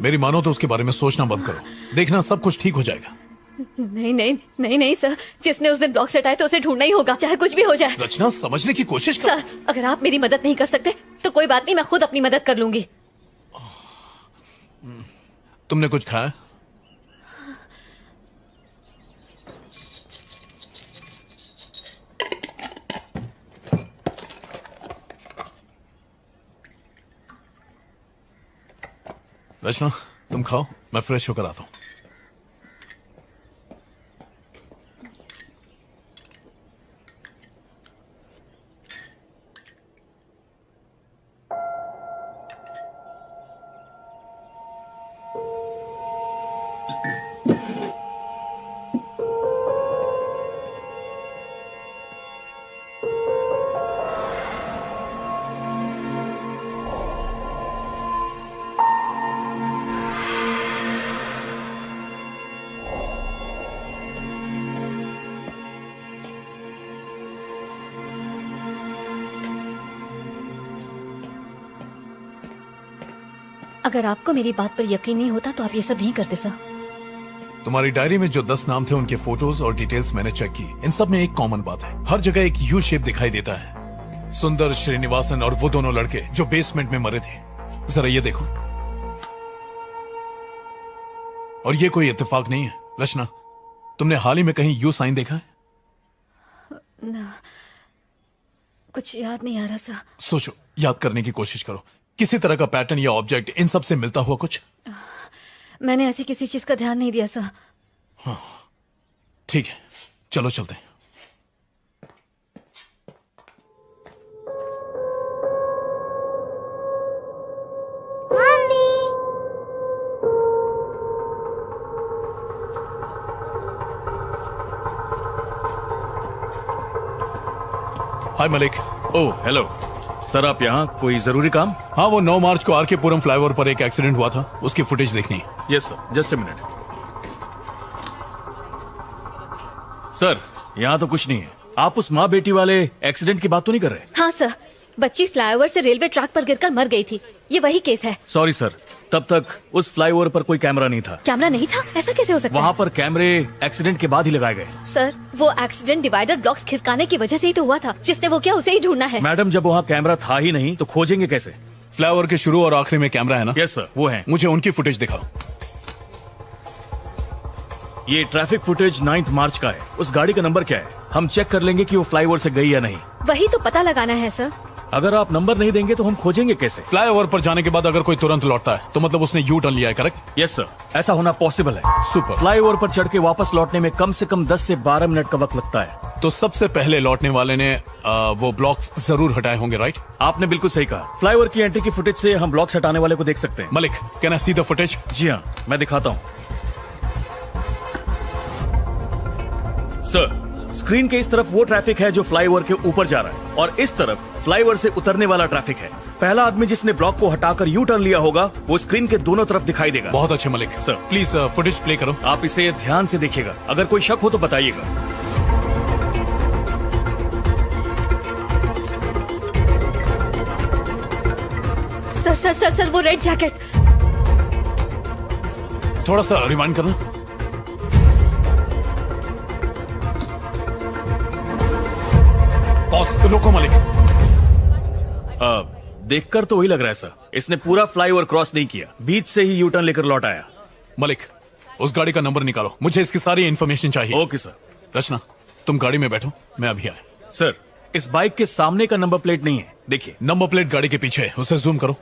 मेरी मानो तो उसके बारे में सोचना बंद करो। देखना सब कुछ ठीक हो जाएगा। नहीं नहीं नहीं नहीं सर, जिसने उस दिन ब्लॉक हटाए तो उसे ढूंढना ही होगा, चाहे कुछ भी हो जाए। रचना समझने की कोशिश कर। सर अगर आप मेरी मदद नहीं कर सकते तो कोई बात नहीं, मैं खुद अपनी मदद कर लूंगी। तुमने कुछ खाया? रचना तुम खाओ, मैं फ्रेश होकर आता हूं। अगर आपको मेरी बात पर यकीन नहीं होता तो आप ये सब नहीं करते सर। तुम्हारी डायरी में जो 10 नाम थे उनके फोटोज और डिटेल्स मैंने चेक की। इन सब में एक कॉमन बात है, हर जगह एक यू शेप दिखाई देता है। सुंदर, श्रीनिवासन और वो दोनों लड़के जो बेसमेंट में मरे थे। जरा ये देखो। और ये कोई इत्तेफाक नहीं है। रचना, तुमने हाल ही में कहीं यू साइन देखा है? ना, कुछ याद नहीं आ रहा सर। सोचो, याद करने की कोशिश करो। किसी तरह का पैटर्न या ऑब्जेक्ट इन सब से मिलता हुआ कुछ? मैंने ऐसी किसी चीज का ध्यान नहीं दिया सर। हाँ, ठीक है, चलो चलते हैं। हाय मलिक। ओह हेलो सर, आप यहाँ कोई जरूरी काम? हाँ, वो 9 मार्च को आरके पुरम फ्लाईओवर पर एक एक्सीडेंट हुआ था, उसकी फुटेज देखनी है। Yes sir, just a minute. Sir यहाँ तो कुछ नहीं है। आप उस माँ बेटी वाले एक्सीडेंट की बात तो नहीं कर रहे? हाँ सर, बच्ची फ्लाईओवर से रेलवे ट्रैक पर गिरकर मर गई थी, ये वही केस है। सॉरी सर, तब तक उस फ्लाईओवर पर कोई कैमरा नहीं था। कैमरा नहीं था? ऐसा कैसे हो सकता है? वहाँ पर कैमरे एक्सीडेंट के बाद ही लगाए गए। सर वो एक्सीडेंट डिवाइडर ब्लॉक्स खिसकाने की वजह से ही तो हुआ था। जिसने वो किया उसे ही ढूंढना है। मैडम, जब वहाँ कैमरा था ही नहीं तो खोजेंगे कैसे? फ्लाईओवर के शुरू और आखिरी में कैमरा है ना? यस सर, वो है। मुझे उनकी फुटेज दिखाओ। ये ट्रैफिक फुटेज 9 मार्च का है। उस गाड़ी का नंबर क्या है? हम चेक कर लेंगे कि वो फ्लाईओवर से गई या नहीं। वही तो पता लगाना है सर। अगर आप नंबर नहीं देंगे तो हम खोजेंगे कैसे? फ्लाईओवर पर जाने के बाद अगर कोई तुरंत लौटता है तो मतलब उसने यू टर्न लिया है, करेक्ट? यस सर, ऐसा होना पॉसिबल है। सुपर। फ्लाईओवर पर चढ़ के वापस लौटने में कम से कम 10 से 12 मिनट का वक्त लगता है। तो सबसे पहले लौटने वाले ने वो ब्लॉक्स जरूर हटाए होंगे, राइट? आपने बिल्कुल सही कहा। फ्लाईओवर की एंट्री की फुटेज से हम ब्लॉक्स हटाने वाले को देख सकते हैं। Malik, can I see the footage? जी हाँ, मैं दिखाता हूँ। सर, स्क्रीन के इस तरफ वो ट्रैफिक है जो फ्लाईओवर के ऊपर जा रहा है और इस तरफ फ्लाईओवर से उतरने वाला ट्रैफिक है। पहला आदमी जिसने ब्लॉक को हटाकर यू टर्न लिया होगा वो स्क्रीन के दोनों तरफ दिखाई देगा। बहुत अच्छे Malik. Sir please footage play करो। आप इसे ध्यान से देखिएगा, अगर कोई शक हो तो बताइएगा। सर सर सर सर वो रेड जैकेट। थोड़ा सा रिवाइंड करना। बॉस रोको मलिक। देखकर तो वही लग रहा है सर, इसने पूरा फ्लाईओवर क्रॉस नहीं किया, बीच से ही यू टर्न लेकर लौट आया। मलिक, उस गाड़ी का नंबर निकालो, मुझे इसकी सारी इन्फॉर्मेशन चाहिए। Okay sir. रचना, तुम गाड़ी में बैठो, मैं अभी आया। सर, इस बाइक के सामने का नंबर प्लेट नहीं है, देखिए। नंबर प्लेट गाड़ी के पीछे है, उसे जूम करो।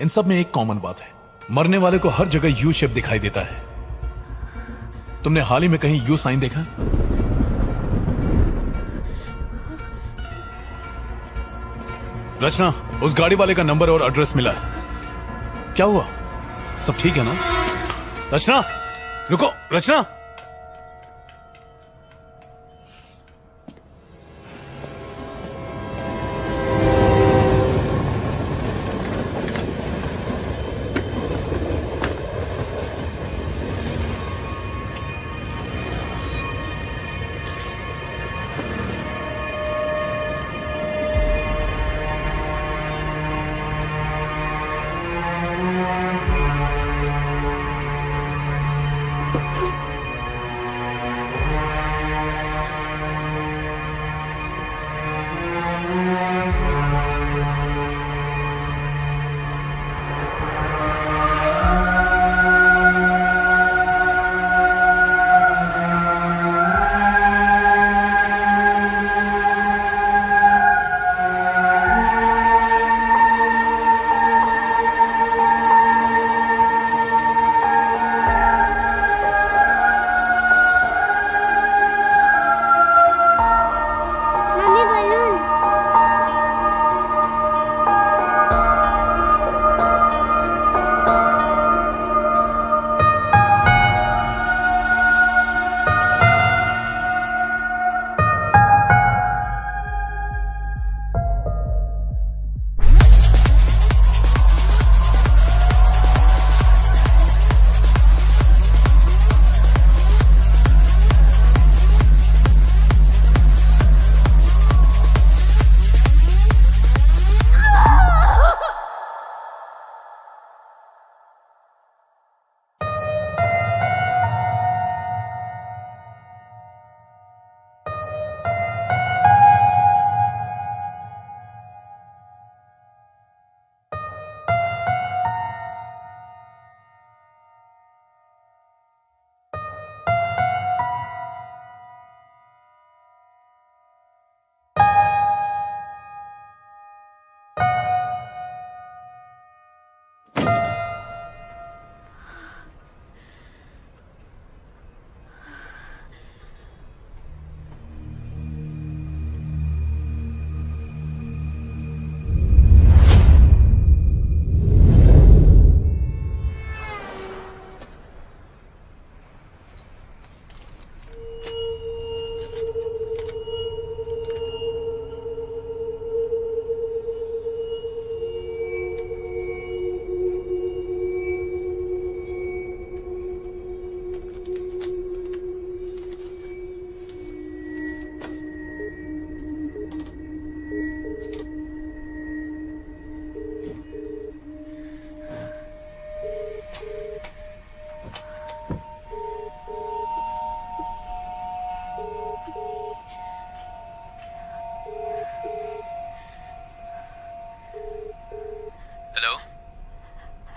इन सब में एक कॉमन बात है, मरने वाले को हर जगह यू शेप दिखाई देता है। तुमने हाल ही में कहीं यू साइन देखा? रचना, उस गाड़ी वाले का नंबर और एड्रेस मिला है। क्या हुआ? सब ठीक है ना? रचना, रुको। रचना,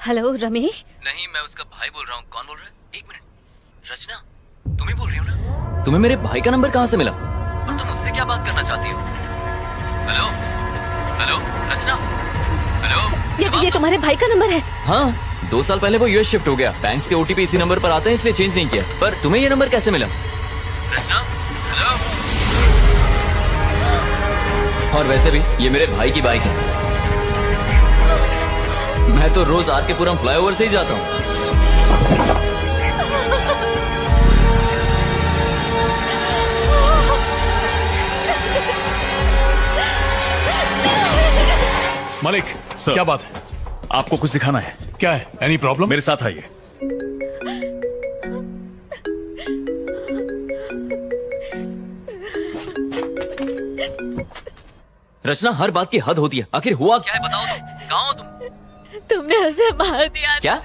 हेलो रमेश। नहीं, मैं उसका भाई बोल रहा हूँ। कौन बोल रहा है? एक मिनट। रचना, तुम ही बोल रही हो ना? तुम्हें मेरे भाई का नंबर कहाँ से मिला और तुम उससे क्या बात करना चाहती हो? हेलो हेलो रचना, हेलो। ये तुम्हारे भाई का नंबर है? हाँ, 2 साल पहले वो यूएस शिफ्ट हो गया। बैंक्स के ओटीपी इसी नंबर पर आते हैं, इसलिए चेंज नहीं किया। पर तुम्हें ये नंबर कैसे मिला? रचना, हेलो। और वैसे भी ये मेरे भाई की बाइक है। मैं तो रोज आर के पुरम फ्लाईओवर से ही जाता हूँ। मलिक सर, क्या बात है? आपको कुछ दिखाना है। क्या है? Any problem? मेरे साथ आइए। रचना, हर बात की हद होती है। आखिर हुआ क्या है, बताओ तो। कहाँ हो तुम? तुमने उसे मार दिया। क्या?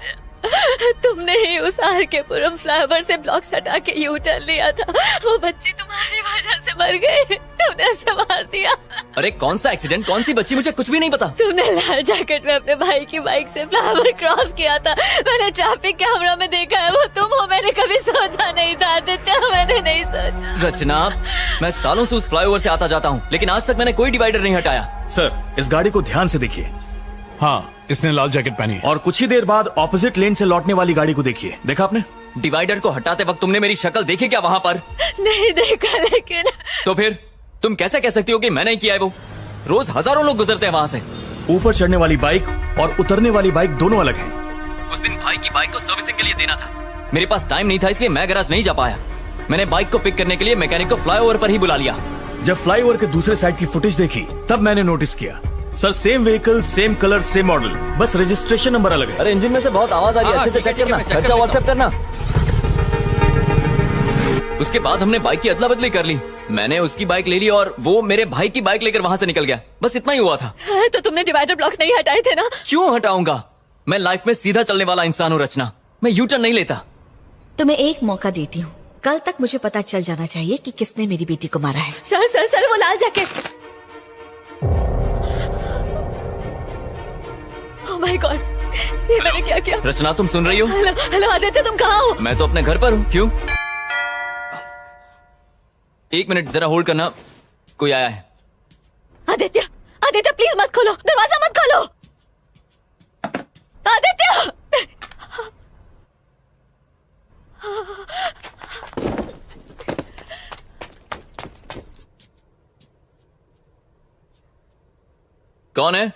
तुमने ही उस आर के पुरम फ्लाईओवर से ब्लॉक्स हटा के यू टर्न लिया था। वो बच्ची तुम्हारी वजह से मर गई। तुमने उसे मार दिया। अरे कौन सा एक्सीडेंट, कौन सी बच्ची, मुझे कुछ भी नहीं पता। तुमने लाल जैकेट में अपने भाई की बाइक से फ्लाईओवर क्रॉस किया था। मैंने ट्रैफिक कैमरा में देखा है, वो तुम हो। मैंने कभी सोचा नहीं था आदित्य, मैंने नहीं सोचा। रचना, मैं सालों से उस फ्लाईओवर से आता जाता हूँ, लेकिन आज तक मैंने कोई डिवाइडर नहीं हटाया। सर, इस गाड़ी को ध्यान से देखिए। हाँ, इसने लाल जैकेट पहनी है। और कुछ ही देर बाद ऑपोजिट लेन से लौटने वाली गाड़ी को देखिए। देखा आपने? डिवाइडर को हटाते वक्त तुमने मेरी शक्ल देखी क्या वहाँ पर? नहीं देखा, लेकिन तो फिर तुम कैसे कह सकती हो कि मैंने ही किया है? वो रोज हजारों लोग गुजरते हैं वहाँ से। ऊपर चढ़ने वाली बाइक और उतरने वाली बाइक दोनों अलग हैं। उस दिन भाई की बाइक को सर्विसिंग के लिए देना था। मेरे पास टाइम नहीं था, इसलिए मैं गैराज नहीं जा पाया। मैंने बाइक को पिक करने के लिए मैकेनिक को फ्लाईओवर पर ही बुला लिया। जब फ्लाईओवर के दूसरे साइड की फुटेज देखी तब मैंने नोटिस किया। Sir, same vehicle, same colour, same model, बस रजिस्ट्रेशन नंबर अलग है। अरे इंजन में से बहुत आवाज आ रही है, अच्छे से चेक करना। खर्चा व्हाट्सएप करना। उसके बाद हमने बाइक की अदला बदली कर ली। मैंने उसकी बाइक ले ली और वो मेरे भाई की बाइक लेकर वहाँ से निकल गया। बस इतना ही हुआ था। तो तुमने डिवाइडर ब्लॉक्स नहीं हटाए थे ना? क्यों हटाऊंगा? मैं लाइफ में सीधा चलने वाला इंसान हूँ रचना। मैं यू टर्न नहीं लेता। तुम्हें एक मौका देती हूँ। कल तक मुझे पता चल जाना चाहिए कि किसने मेरी बेटी को मारा है। सर सर सर, वो लाल जैकेट। ओह माय गॉड, ये मैंने क्या किया? रचना, तुम सुन रही हो? हेलो आदित्य, तुम कहाँ हो? मैं तो अपने घर पर हूँ। क्यों? 1 मिनट जरा होल्ड करना, कोई आया है। आदित्य, आदित्य प्लीज मत खोलो, दरवाजा मत खोलो। आदित्य! कौन है?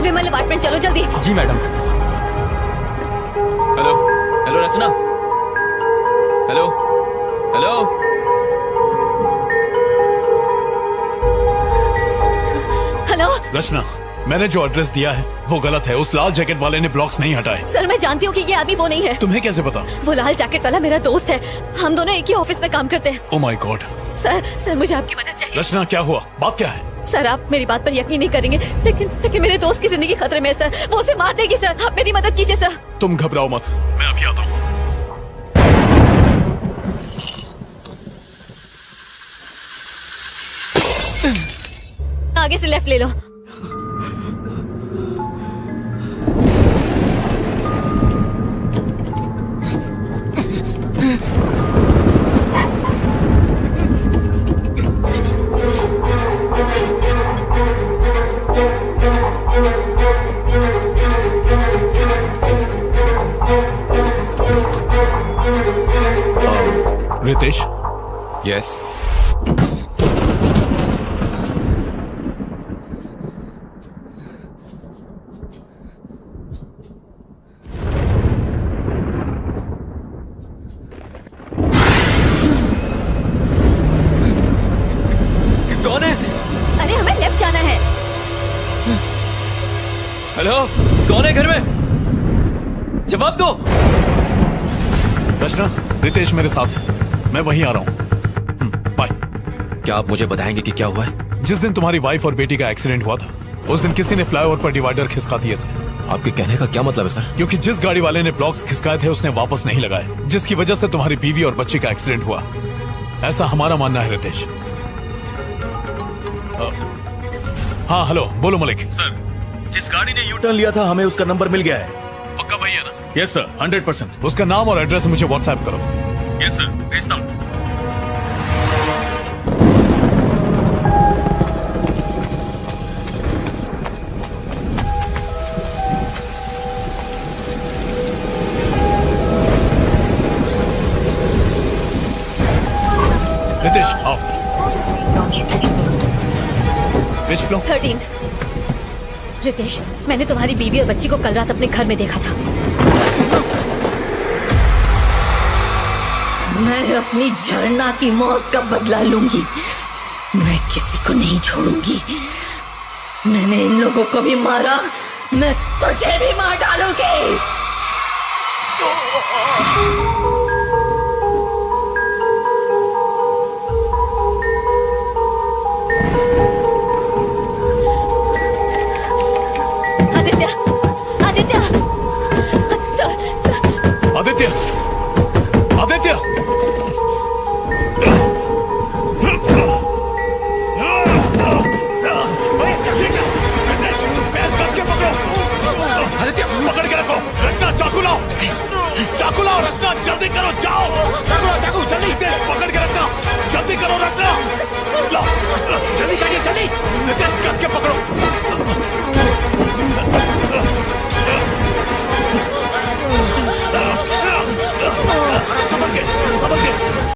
विमल अपार्टमेंट चलो जल्दी। जी मैडम। हेलो हेलो रचना, हेलो हेलो। हेलो रचना, मैंने जो एड्रेस दिया है वो गलत है। उस लाल जैकेट वाले ने ब्लॉक्स नहीं हटाए। सर, मैं जानती हूँ कि ये आदमी वो नहीं है। तुम्हें कैसे पता? वो लाल जैकेट वाला मेरा दोस्त है। हम दोनों एक ही ऑफिस में काम करते हैं। Oh my God. सर मुझे आपकी मदद चाहिए। रचना, क्या हुआ? बात क्या है? सर, आप मेरी बात पर यकीन नहीं करेंगे, लेकिन मेरे दोस्त की जिंदगी खतरे में है सर। वो उसे मार देगी सर। आप मेरी मदद कीजिए सर। तुम घबराओ मत, मैं अभी आता हूँ। आगे से लेफ्ट ले लो। रितेश? यस। हेलो, कौन है घर में? जवाब दो। रचना, रितेश मेरे साथ है, मैं वहीं आ रहा हूँ। बाय। क्या आप मुझे बताएंगे कि क्या हुआ है? जिस दिन तुम्हारी वाइफ और बेटी का एक्सीडेंट हुआ था, उस दिन किसी ने फ्लाईओवर पर डिवाइडर खिसका दिए थे। आपके कहने का क्या मतलब है सर? क्योंकि जिस गाड़ी वाले ने ब्लॉक्स खिसकाए थे उसने वापस नहीं लगाए, जिसकी वजह से तुम्हारी बीवी और बच्ची का एक्सीडेंट हुआ। ऐसा हमारा मानना है रितेश। हाँ हेलो, बोलो मलिक। सर, जिस गाड़ी ने यू टर्न लिया था हमें उसका नंबर मिल गया है। पक्का भैया ना? Yes sir, 100%। उसका नाम और एड्रेस मुझे व्हाट्सएप करो। यस सर, भेजता हूँ। रितेश आओ। 13। रितेश, मैंने तुम्हारी बीवी और बच्ची को कल रात अपने घर में देखा था। मैं अपनी झरना की मौत का बदला लूंगी। मैं किसी को नहीं छोड़ूंगी। मैंने इन लोगों को भी मारा, मैं तुझे भी मार डालूंगी। आदित्य, आदित्य, आदित्य, आदित्य, आदित्य पकड़ के रखो। रचना चाकू लाओ, चाकू लाओ। रचना जल्दी करो, जाओ। चाकू लाओ, चाकू जल्दी। नितेश पकड़ के रखना, जल्दी करो। रचना लाओ, जल्दी करिए, जल्दी। नितेश कस के पकड़ो।